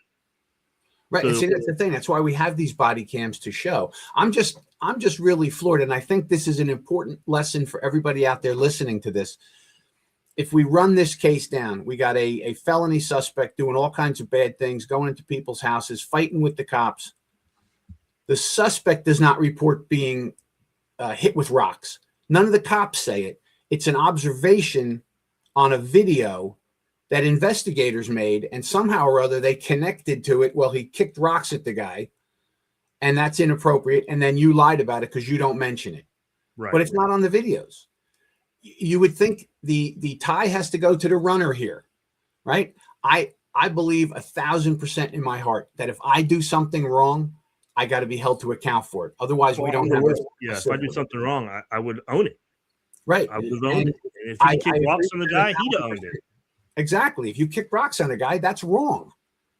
Right. So, see, that's the thing. That's why we have these body cams to show. I'm just really floored. And I think this is an important lesson for everybody out there listening to this. If we run this case down, we got a felony suspect doing all kinds of bad things, going into people's houses, fighting with the cops. The suspect does not report being hit with rocks. None of the cops say it. It's an observation on a video that investigators made, and somehow or other they connected to it. Well, he kicked rocks at the guy, and that's inappropriate. And then you lied about it because you don't mention it. Right. But it's not on the videos. You would think the tie has to go to the runner here, right? I believe 1,000% in my heart that if I do something wrong, I got to be held to account for it. Otherwise, we don't have. If I do something wrong, I would own it. Right. I would have owned it. And if he kicked rocks on the guy, he'd have owned it. Exactly. If you kick rocks on a guy, that's wrong.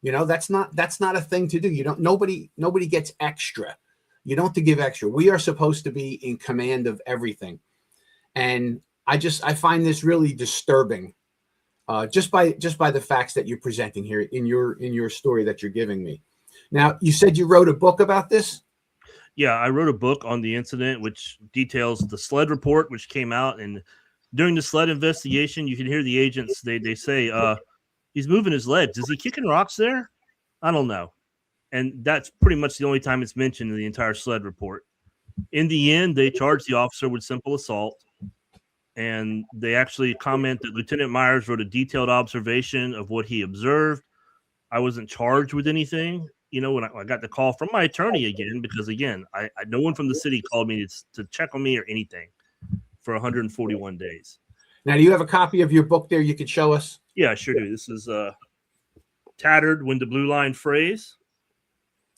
That's not a thing to do. Nobody gets extra. You don't have to give extra. We are supposed to be in command of everything. And I find this really disturbing. Just by the facts that you're presenting here in your story that you're giving me. Now, you said you wrote a book about this? Yeah, I wrote a book on the incident, which details the sled report, which came out. And during the sled investigation, you can hear the agents. They say, he's moving his legs. Is he kicking rocks there? I don't know. And that's pretty much the only time it's mentioned in the entire sled report. In the end, they charged the officer with simple assault. And they actually comment that Lieutenant Meyers wrote a detailed observation of what he observed. I wasn't charged with anything, when I got the call from my attorney again, because again, no one from the city called me to check on me or anything for 141 days. Now, do you have a copy of your book there you could show us? Yeah, I sure do. This is Tattered When the Blue Line Frays.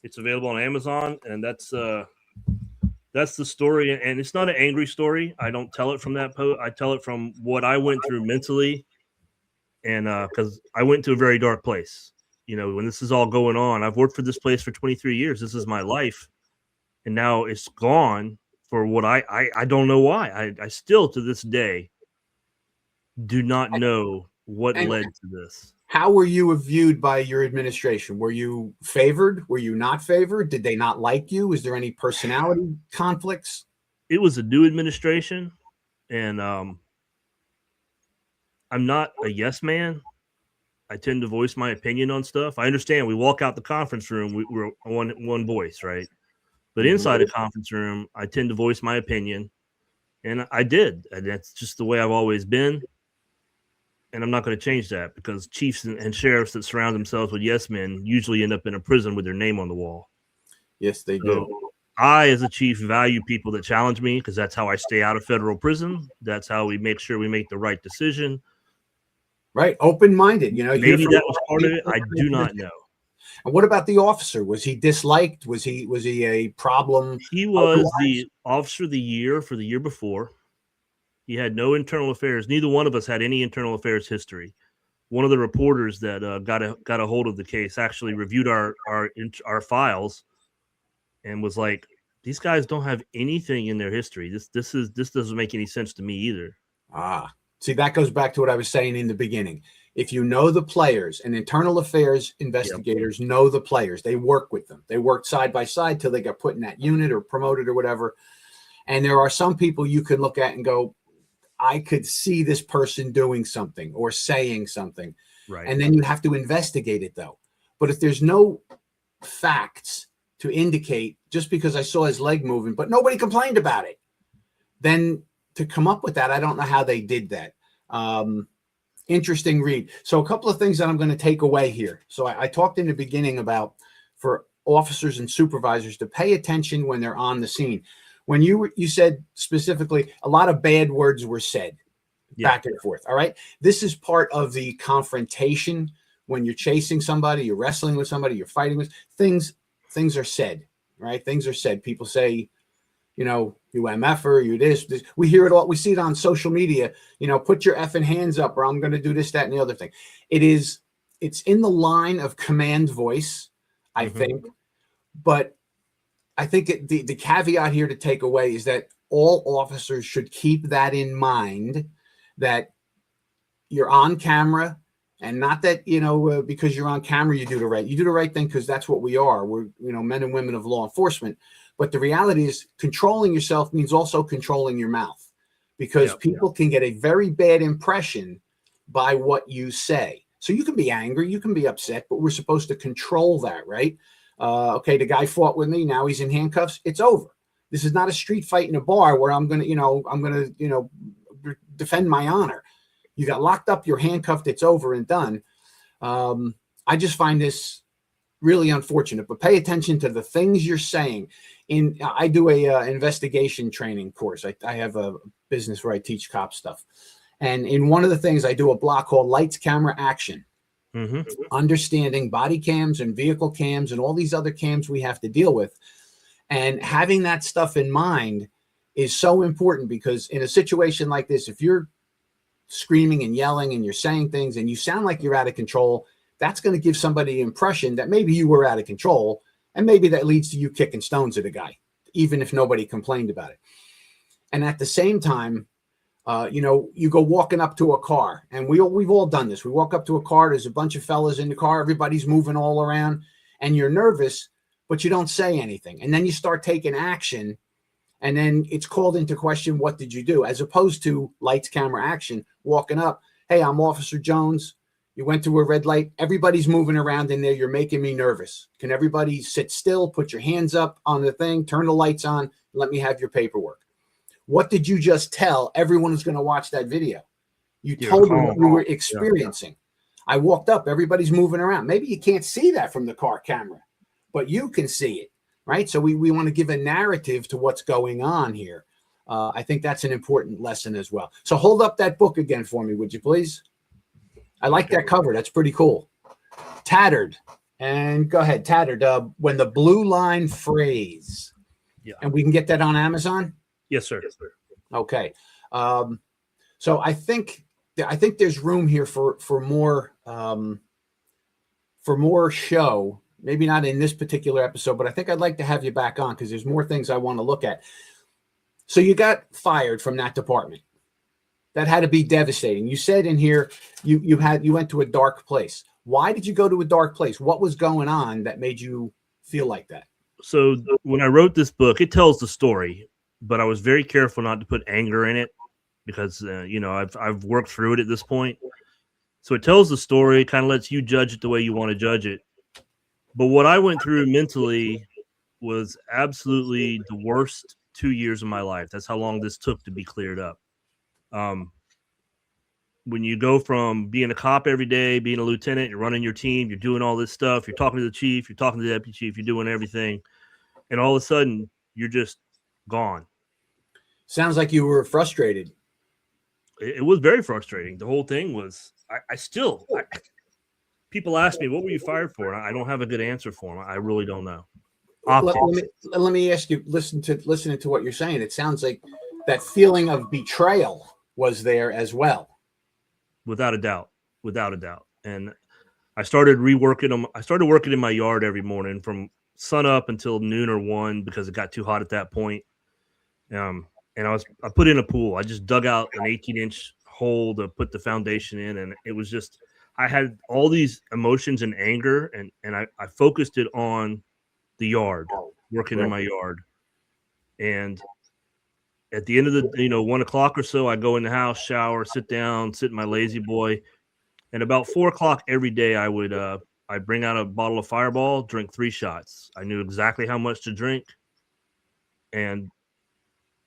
It's available on Amazon, and that's the story. And it's not an angry story. I don't tell it from that post. I tell it from what I went through mentally. And because I went to a very dark place, when this is all going on. I've worked for this place for 23 years. This is my life. And now it's gone for what I don't know why. I still to this day do not know what led to this. How were you viewed by your administration? Were you favored? Were you not favored? Did they not like you? Is there any personality conflicts? It was a new administration, and I'm not a yes man. I tend to voice my opinion on stuff. I understand we walk out the conference room, we're one voice, right? But inside the conference room, I tend to voice my opinion, and I did. And that's just the way I've always been. And I'm not going to change that, because chiefs and sheriffs that surround themselves with yes men usually end up in a prison with their name on the wall. Yes, they do. I, as a chief, value people that challenge me, because that's how I stay out of federal prison. That's how we make sure we make the right decision. Right. Open-minded. Maybe that was part of it. I do not know. And what about the officer? Was he disliked? Was he a problem? He was the officer of the year for the year before. He had no internal affairs. Neither one of us had any internal affairs history. One of the reporters that got a hold of the case actually reviewed our files and was like, "These guys don't have anything in their history. This doesn't make any sense to me either." See, that goes back to what I was saying in the beginning. If you know the players, and internal affairs investigators know the players, they work with them. They worked side by side till they got put in that unit or promoted or whatever. And there are some people you can look at and go, I could see this person doing something or saying something. Right. And then you have to investigate it, though. But if there's no facts to indicate, just because I saw his leg moving, but nobody complained about it, then to come up with that, I don't know how they did that. Interesting read. So a couple of things that I'm going to take away here. So I talked in the beginning about for officers and supervisors to pay attention when they're on the scene. When you said specifically, a lot of bad words were said back and forth. All right. This is part of the confrontation. When you're chasing somebody, you're wrestling with somebody, you're fighting with things are said, right? Things are said. People say, you MFer, you this. We hear it all. We see it on social media, put your effing hands up or I'm going to do this, that, and the other thing. It's in the line of command voice, I think. But I think the caveat here to take away is that all officers should keep that in mind, that you're on camera, and not that, because you're on camera, you do the right thing, because that's what we are. We're, men and women of law enforcement. But the reality is controlling yourself means also controlling your mouth, because people can get a very bad impression by what you say. So you can be angry, you can be upset, but we're supposed to control that, right? Okay, the guy fought with me. Now he's in handcuffs. It's over. This is not a street fight in a bar where I'm going to defend my honor. You got locked up, you're handcuffed, it's over and done. I just find this really unfortunate, but pay attention to the things you're saying. I do a investigation training course. I have a business where I teach cop stuff. And in one of the things I do a block called Lights, Camera, Action. Understanding body cams and vehicle cams and all these other cams we have to deal with. And having that stuff in mind is so important, because in a situation like this, if you're screaming and yelling and you're saying things and you sound like you're out of control, that's going to give somebody the impression that maybe you were out of control, and maybe that leads to you kicking stones at a guy, even if nobody complained about it. And at the same time, you go walking up to a car, and we've all done this. We walk up to a car, there's a bunch of fellas in the car, everybody's moving all around, and you're nervous, but you don't say anything. And then you start taking action, and then it's called into question, what did you do? As opposed to lights, camera, action, walking up, hey, I'm Officer Jones. You went through a red light. Everybody's moving around in there. You're making me nervous. Can everybody sit still, put your hands up on the thing, turn the lights on, let me have your paperwork. What did you just tell everyone who's going to watch that video? You told them what you were experiencing. Yeah. I walked up, everybody's moving around. Maybe you can't see that from the car camera, but you can see it, right? So we want to give a narrative to what's going on here. I think that's an important lesson as well. So hold up that book again for me, would you please? I like that cover. That's pretty cool. Tattered. And go ahead, Tattered. When the Blue Line Phrase. Yeah. And we can get that on Amazon? Yes, sir. Okay. So I think there's room here for more show. Maybe not in this particular episode, but I think I'd like to have you back on, because there's more things I want to look at. So you got fired from that department. That had to be devastating. You said in here you went to a dark place. Why did you go to a dark place? What was going on that made you feel like that? So when I wrote this book, it tells the story, but I was very careful not to put anger in it, because I've worked through it at this point. So it tells the story, kind of lets you judge it the way you want to judge it. But what I went through mentally was absolutely the worst 2 years of my life. That's how long this took to be cleared up. When you go from being a cop every day, being a lieutenant, you're running your team, you're doing all this stuff, you're talking to the chief, you're talking to the deputy chief, you're doing everything, and all of a sudden you're just gone. Sounds like you were frustrated. It was very frustrating. The whole thing was, people ask me, what were you fired for? I don't have a good answer for them. I really don't know. Let me ask you, listening to what you're saying, it sounds like that feeling of betrayal was there as well. Without a doubt. And I started reworking them. I started working in my yard every morning from sun up until noon or 1, because it got too hot at that point. And I put in a pool. I just dug out an 18-inch hole to put the foundation in. And it was just, I had all these emotions and anger, and I focused it on the yard, working in my yard. And at the end of the, 1 o'clock or so, I go in the house, shower, sit down, sit in my lazy boy. And about 4 o'clock every day, I'd bring out a bottle of Fireball, drink 3 shots. I knew exactly how much to drink. And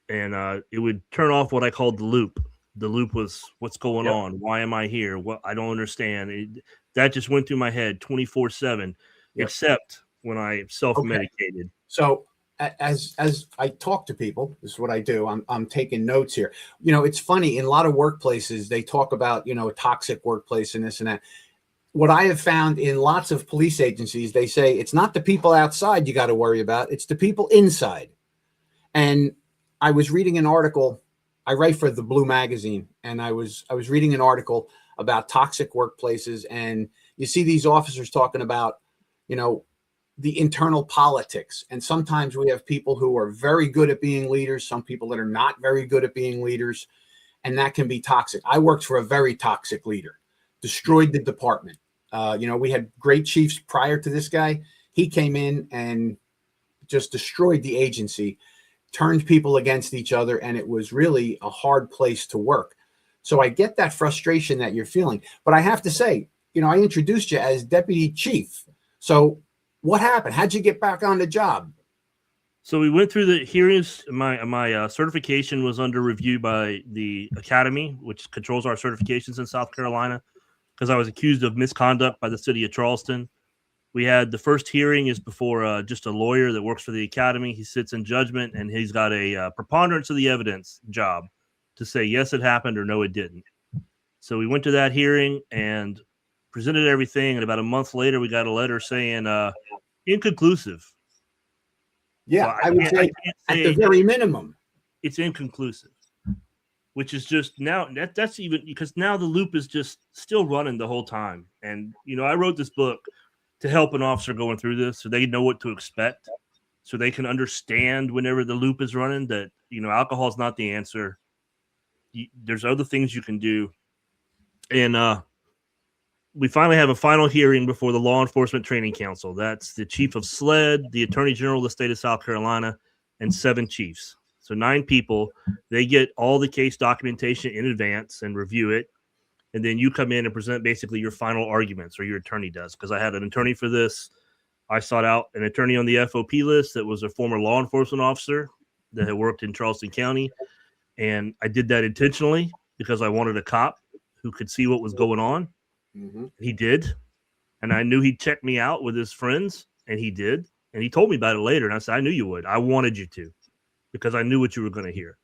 it would turn off what I called the loop. The loop was, what's going on? Why am I here? What? I don't understand. That just went through my head 24/7, except when I self-medicated. Okay. So as I talk to people, this is what I do. I'm taking notes here. It's funny, in a lot of workplaces, they talk about, a toxic workplace and this and that. What I have found in lots of police agencies, they say it's not the people outside you got to worry about. It's the people inside. And I was reading an article. I write for the Blue magazine, and I was reading an article about toxic workplaces, and you see these officers talking about, the internal politics. And sometimes we have people who are very good at being leaders, some people that are not very good at being leaders, and that can be toxic. I worked for a very toxic leader, destroyed the department. We had great chiefs prior to this guy. He came in and just destroyed the agency, turned people against each other, and it was really a hard place to work. So I get that frustration that you're feeling. But I have to say, I introduced you as deputy chief. So what happened? How'd you get back on the job? So we went through the hearings. My certification was under review by the academy, which controls our certifications in South Carolina, because I was accused of misconduct by the city of Charleston. We had the first hearing is before just a lawyer that works for the academy. He sits in judgment, and he's got a preponderance of the evidence job to say yes, it happened, or no, it didn't. So we went to that hearing and presented everything, and about a month later, we got a letter saying inconclusive. Yeah, So I would say at the very minimum, it's inconclusive, which is just now that's even because now the loop is just still running the whole time. And I wrote this book to help an officer going through this so they know what to expect, so they can understand whenever the loop is running that alcohol is not the answer. There's other things you can do. And we finally have a final hearing before the Law Enforcement Training Council. That's the chief of SLED, the attorney general of the state of South Carolina, and 7 chiefs. So 9 people. They get all the case documentation in advance and review it. And then you come in and present basically your final arguments, or your attorney does. Because I had an attorney for this. I sought out an attorney on the FOP list that was a former law enforcement officer that had worked in Charleston County. And I did that intentionally because I wanted a cop who could see what was going on. Mm-hmm. He did. And I knew he'd check me out with his friends, and he did. And he told me about it later. And I said, I knew you would. I wanted you to, because I knew what you were going to hear.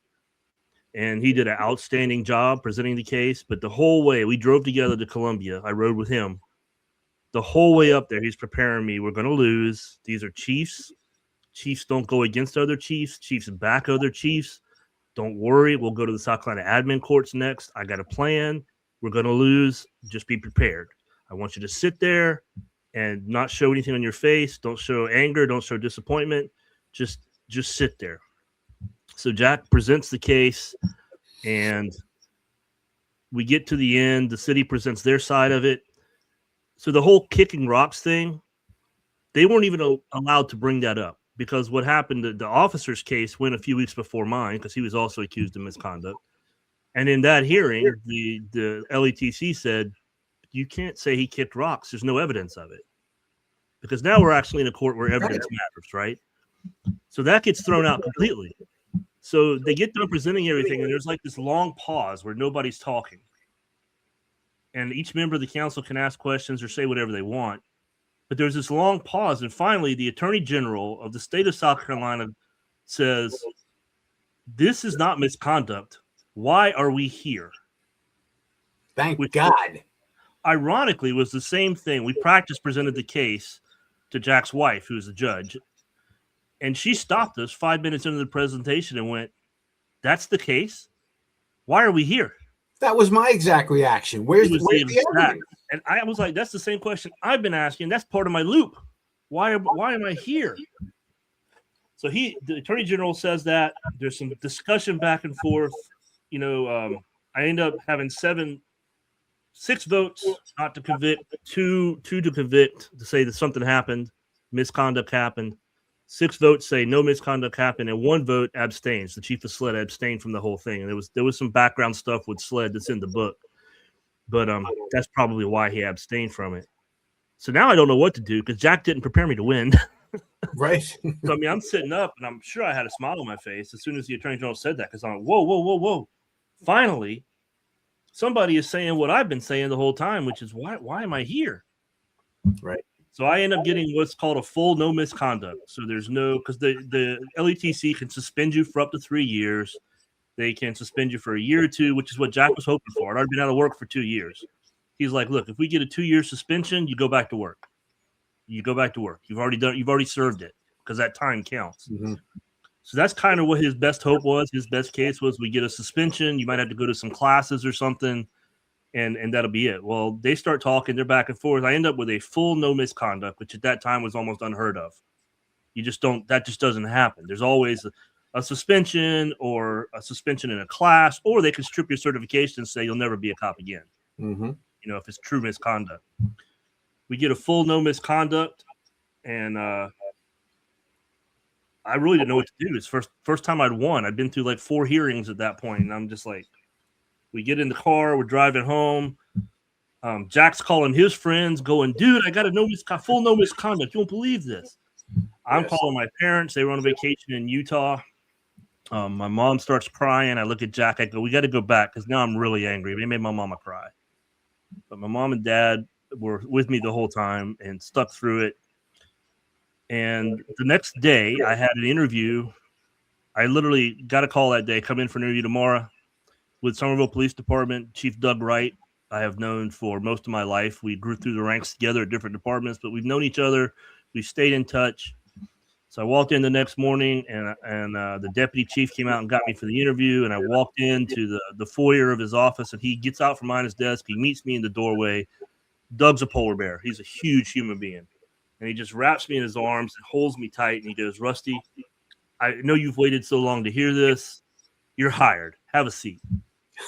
And he did an outstanding job presenting the case. But the whole way, we drove together to Columbia. I rode with him. The whole way up there, he's preparing me. We're going to lose. These are chiefs. Chiefs don't go against other chiefs. Chiefs back other chiefs. Don't worry. We'll go to the South Carolina admin courts next. I got a plan. We're going to lose. Just be prepared. I want you to sit there and not show anything on your face. Don't show anger. Don't show disappointment. Just sit there. So Jack presents the case, and we get to the end. The city presents their side of it. So the whole kicking rocks thing, they weren't even allowed to bring that up, because what happened, the officer's case went a few weeks before mine, because he was also accused of misconduct. And in that hearing, the LETC said, you can't say he kicked rocks. There's no evidence of it. Because now we're actually in a court where evidence matters, right? So that gets thrown out completely. So they get done presenting everything, and there's like this long pause where nobody's talking. And each member of the council can ask questions or say whatever they want. But there's this long pause, and finally, the Attorney General of the state of South Carolina says, this is not misconduct. Why are we here? Thank God. Ironically, was the same thing. We presented the case to Jack's wife, who's the judge, and she stopped us 5 minutes into the presentation and went, that's the case? Why are we here? That was my exact reaction. Where's the evidence? And I was like, that's the same question I've been asking. That's part of my loop. Why am I here? So the Attorney General says that. There's some discussion back and forth. I end up having 6 votes not to convict, two to convict, to say that something happened, misconduct happened. 6 votes say no misconduct happened, and 1 vote abstains. The chief of SLED abstained from the whole thing. And there was some background stuff with SLED that's in the book, but that's probably why he abstained from it. So now I don't know what to do, because Jack didn't prepare me to win. Right. So I mean, I'm sitting up, and I'm sure I had a smile on my face as soon as the Attorney General said that, because I'm like, whoa. Finally, somebody is saying what I've been saying the whole time, which is why am I here? Right. So I end up getting what's called a full no misconduct. So there's no, because the LETC can suspend you for up to 3 years. They can suspend you for a year or 2, which is what Jack was hoping for. I'd already been out of work for 2 years. He's like, look, if we get a 2-year suspension, you go back to work. You go back to work. You've already served it, because that time counts. Mm-hmm. So that's kind of what his best hope was. His best case was, we get a suspension. You might have to go to some classes or something, and that'll be it. Well, they start talking. They're back and forth. I end up with a full no misconduct, which at that time was almost unheard of. That just doesn't happen. There's always a suspension, or a suspension in a class, or they can strip your certification and say you'll never be a cop again. Mm-hmm. If it's true misconduct. We get a full no misconduct, and I really didn't know what to do. It's first time I'd won. I'd been through like 4 hearings at that point, and I'm just like, we get in the car, we're driving home. Jack's calling his friends, going, dude, I got a full no misconduct. You won't believe this. I'm calling my parents. They were on vacation in Utah. My mom starts crying. I look at Jack. I go, we got to go back because now I'm really angry. They made my mama cry. But my mom and dad were with me the whole time and stuck through it. And the next day, I had an interview. I literally got a call that day, come in for an interview tomorrow with Somerville Police Department, Chief Doug Wright. I have known for most of my life. We grew through the ranks together at different departments, but we've known each other. We've stayed in touch. So I walked in the next morning, and the deputy chief came out and got me for the interview. And I walked into the foyer of his office, and he gets out from behind his desk. He meets me in the doorway. Doug's a polar bear. He's a huge human being. And he just wraps me in his arms and holds me tight. And he goes, Rusty, I know you've waited so long to hear this. You're hired. Have a seat.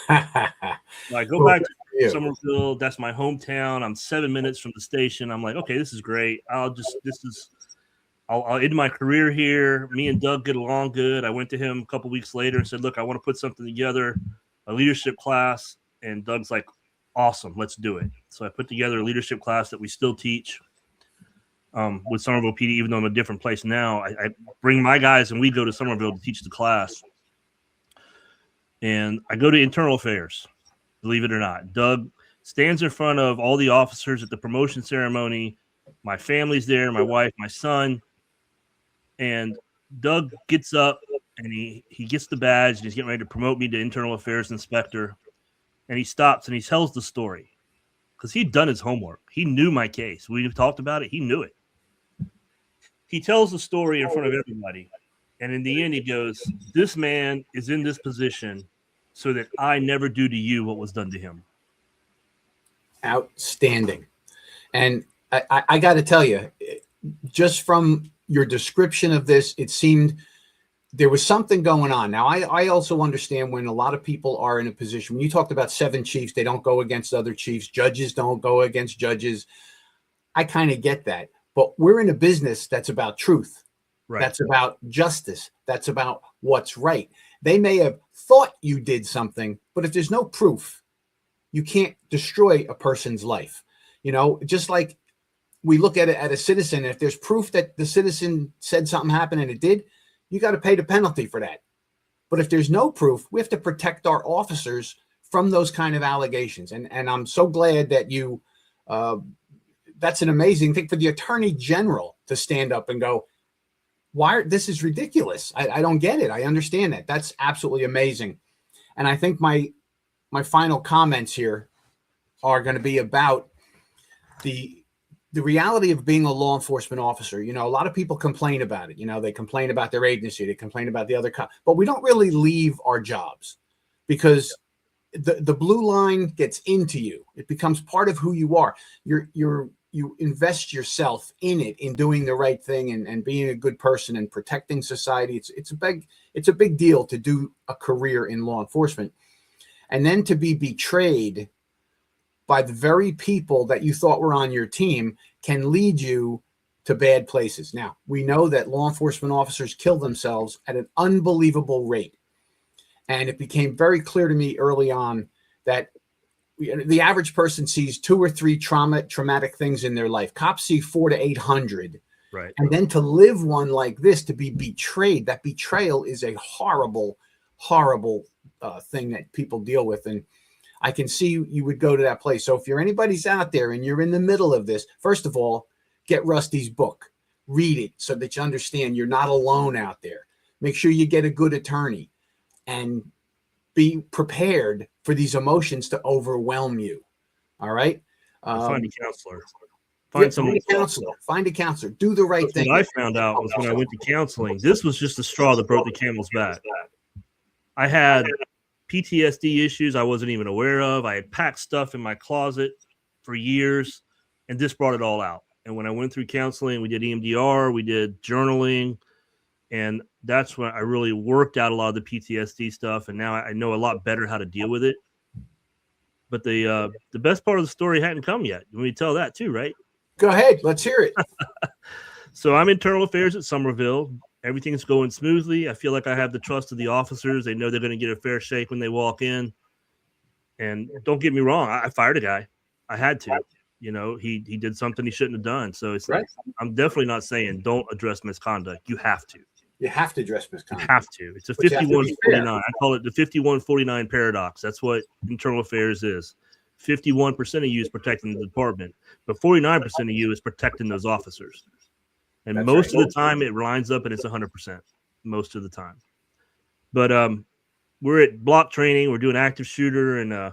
I go back to Somerville. That's my hometown. I'm 7 minutes from the station. I'm like, okay, this is great. I'll end my career here. Me and Doug get along good. I went to him a couple weeks later and said, look, I want to put something together, a leadership class. And Doug's like, awesome, let's do it. So I put together a leadership class that we still teach with Somerville PD, even though I'm in a different place now. I bring my guys and we go to Somerville to teach the class. And I go to internal affairs, believe it or not. Doug stands in front of all the officers at the promotion ceremony. My family's there, my wife, my son. And Doug gets up and he gets the badge and he's getting ready to promote me to internal affairs inspector. And he stops and he tells the story because he'd done his homework. He knew my case. We've talked about it. He knew it. He tells the story in front of everybody. And in the end, he goes, this man is in this position so that I never do to you what was done to him. Outstanding. And I got to tell you, just from your description of this, it seemed there was something going on. Now, I also understand when a lot of people are in a position, when you talked about 7 chiefs, they don't go against other chiefs. Judges don't go against judges. I kind of get that. But we're in a business that's about truth. Right. That's about justice. That's about what's right. They may have thought you did something, but if there's no proof, you can't destroy a person's life. You know, just like we look at it at a citizen, if there's proof that the citizen said something happened and it did, you got to pay the penalty for that. But if there's no proof, we have to protect our officers from those kind of allegations. And I'm so glad that you, that's an amazing thing for the attorney general to stand up and go, this is ridiculous. I don't get it. I understand that. That's absolutely amazing. And I think my final comments here are going to be about the reality of being a law enforcement officer. You know, a lot of people complain about it. You know, they complain about their agency, they complain about the other but we don't really leave our jobs because the blue line gets into you. It becomes part of who you are. You invest yourself in it, in doing the right thing and being a good person and protecting society. It's a big deal to do a career in law enforcement. And then to be betrayed by the very people that you thought were on your team can lead you to bad places. Now, we know that law enforcement officers kill themselves at an unbelievable rate. And it became very clear to me early on that the average person sees 2 or 3 traumatic things in their life. Cops see 400 to 800. Right. And then to live one like this, to be betrayed, that betrayal is a horrible, horrible thing that people deal with. And I can see you would go to that place. So if anybody's out there and you're in the middle of this, first of all, get Rusty's book, read it so that you understand you're not alone out there. Make sure you get a good attorney and be prepared for these emotions to overwhelm you. All right. Find a counselor. Find a counselor. Do the right thing. What I found out was when I went to counseling, this was just the straw that broke the camel's back. I had PTSD issues I wasn't even aware of. I had packed stuff in my closet for years, and this brought it all out. And when I went through counseling, we did EMDR, we did journaling, and that's when I really worked out a lot of the PTSD stuff. And now I know a lot better how to deal with it. But the best part of the story hadn't come yet. Let me tell that too, right? Go ahead. Let's hear it. So I'm internal affairs at Somerville. Everything's going smoothly. I feel like I have the trust of the officers. They know they're going to get a fair shake when they walk in. And don't get me wrong, I fired a guy. I had to. You know, he did something he shouldn't have done. So it's Right. I'm definitely not saying don't address misconduct. You have to. You have to address You misconduct. have to. It's a But you have to be 51-49. I call it the 51-49 paradox. That's what internal affairs is. 51% of you is protecting the department, but 49% of you is protecting those officers. And That's most right. of the time it lines up and it's 100% most of the time. But we're at block training. We're doing active shooter, and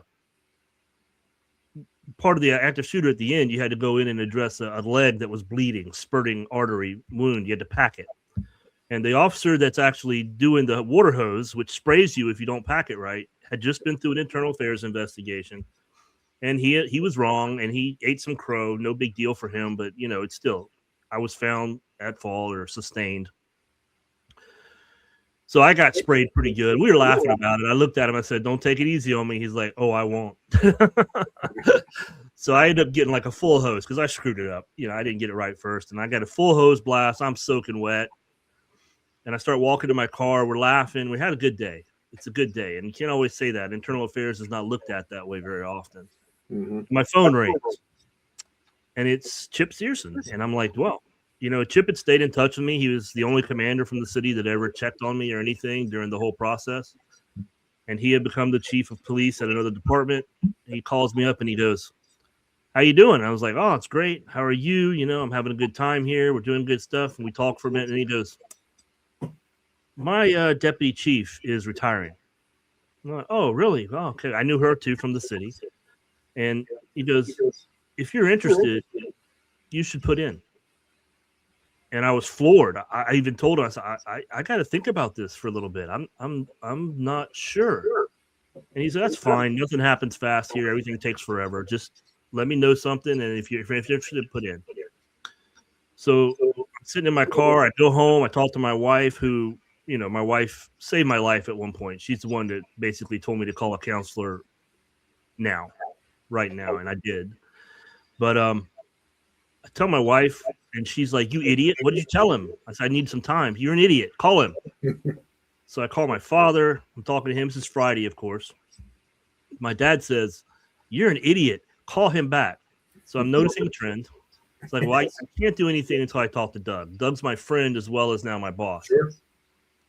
part of the active shooter at the end, you had to go in and address a leg that was bleeding, spurting artery wound. You had to pack it. And the officer that's actually doing the water hose, which sprays you if you don't pack it right, had just been through an internal affairs investigation. And he was wrong, and he ate some crow. No big deal for him, but, you know, it's still, I was found at fault or sustained. So I got sprayed pretty good. We were laughing about it. I looked at him. I said, "Don't take it easy on me." He's like, "Oh, I won't." So I ended up getting like a full hose because I screwed it up. You know, I didn't get it right first, and I got a full hose blast. I'm soaking wet, and I start walking to my car. We're laughing. We had a good day. It's a good day, and you can't always say that. Internal affairs is not looked at that way very often. Mm-hmm. My phone rings, and it's Chip Searson, and I'm like, "Well." You know, Chip had stayed in touch with me. He was the only commander from the city that ever checked on me or anything during the whole process. And he had become the chief of police at another department. He calls me up and he goes, "How you doing?" I was like, "Oh, it's great. How are you? You know, I'm having a good time here. We're doing good stuff." And we talked for a minute. And he goes, "My deputy chief is retiring." I'm like, "Oh, really? Oh, okay." I knew her too from the city. And he goes, "If you're interested, you should put in." And I was floored. I even told him, I said, I got to think about this for a little bit. I'm not sure. And he said, "That's fine. Nothing happens fast here. Everything takes forever. Just let me know something. And if you're interested, put in." So I'm sitting in my car. I go home. I talk to my wife, who, you know, my wife saved my life at one point. She's the one that basically told me to call a counselor right now. And I did. But I tell my wife, and she's like, "You idiot. What did you tell him?" I said, "I need some time." "You're an idiot. Call him." So I call my father. I'm talking to him. This is Friday, of course. My dad says, "You're an idiot. Call him back." So I'm noticing a trend. It's like, well, I can't do anything until I talk to Doug. Doug's my friend as well as now my boss. Sure.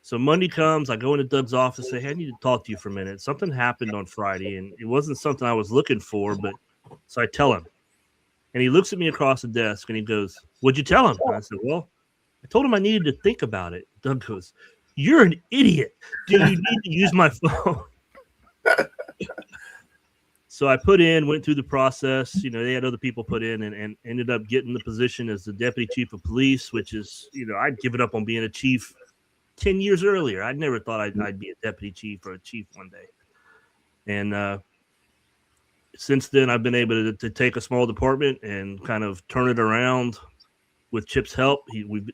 So Monday comes, I go into Doug's office and say, "Hey, I need to talk to you for a minute. Something happened on Friday, and it wasn't something I was looking for, but..." So I tell him. And he looks at me across the desk and he goes, "What'd you tell him?" And I said, "Well, I told him I needed to think about it." Doug goes, "You're an idiot. Do you need to use my phone?" So I went through the process. You know, they had other people put in, and ended up getting the position as the deputy chief of police, which is, you know, I'd given up on being a chief 10 years earlier. I'd never thought I'd be a deputy chief or a chief one day. And since then, I've been able to take a small department and kind of turn it around with Chip's help.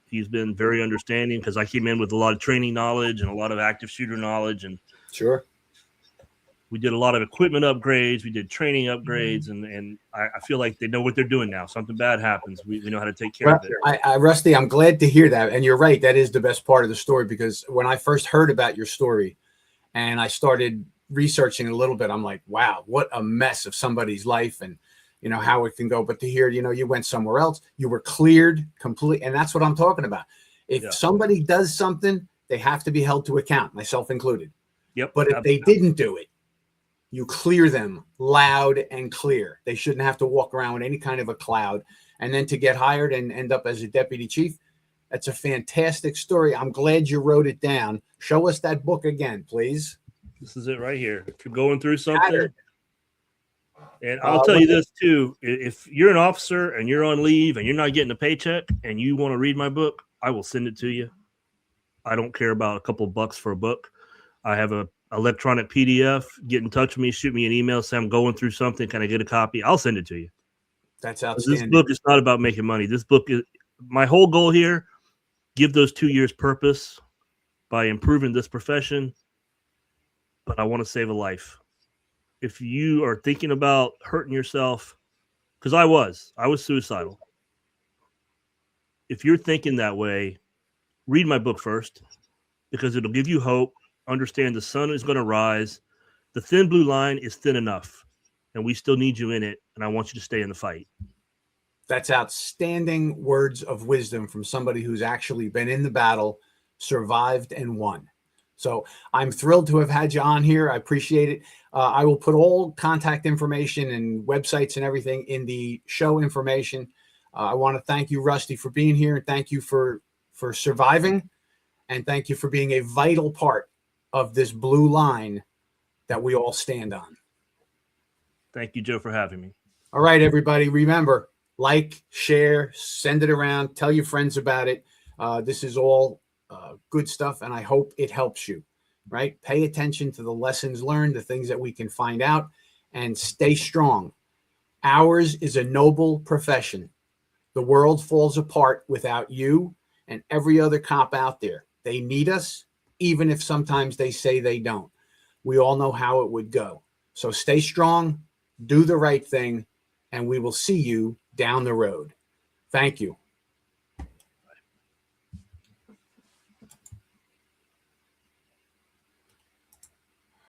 He's been very understanding because I came in with a lot of training knowledge and a lot of active shooter knowledge. And Sure. we did a lot of equipment upgrades. We did training upgrades. And I feel like they know what they're doing now. Something bad happens, we know how to take care of it. Rusty, I'm glad to hear that. And you're right. That is the best part of the story, because when I first heard about your story and I started researching a little bit, I'm like, wow, what a mess of somebody's life, and you know how it can go. But to hear, you know, you went somewhere else, you were cleared completely, and that's what I'm talking about. If somebody does something, they have to be held to account, myself included. Yep. But if they didn't do it, you clear them loud and clear. They shouldn't have to walk around with any kind of a cloud. And then to get hired and end up as a deputy chief, that's a fantastic story. I'm glad you wrote it down. Show us that book again, please. This is it right here. If you're going through something, and I'll tell you this too, if you're an officer and you're on leave and you're not getting a paycheck and you want to read my book, I will send it to you. I don't care about a couple of bucks for a book. I have a electronic PDF. Get in touch with me, shoot me an email, say I'm going through something. Can I get a copy? I'll send it to you. That's outstanding. This book is not about making money. This book is my whole goal here. Give those 2 years purpose by improving this profession. But I want to save a life. If you are thinking about hurting yourself, because I was suicidal. If you're thinking that way, read my book first, because it'll give you hope. Understand the sun is going to rise. The thin blue line is thin enough, and we still need you in it. And I want you to stay in the fight. That's outstanding words of wisdom from somebody who's actually been in the battle, survived, and won. So I'm thrilled to have had you on here. I appreciate it. I will put all contact information and websites and everything in the show information. I want to thank you, Rusty, for being here, and thank you for surviving, and thank you for being a vital part of this blue line that we all stand on. Thank you, Joe, for having me. All right, everybody. Remember, like, share, send it around, tell your friends about it. This is all good stuff, and I hope it helps you, right? Pay attention to the lessons learned, the things that we can find out, and stay strong. Ours is a noble profession. The world falls apart without you and every other cop out there. They need us, even if sometimes they say they don't. We all know how it would go. So stay strong, do the right thing, and we will see you down the road. Thank you.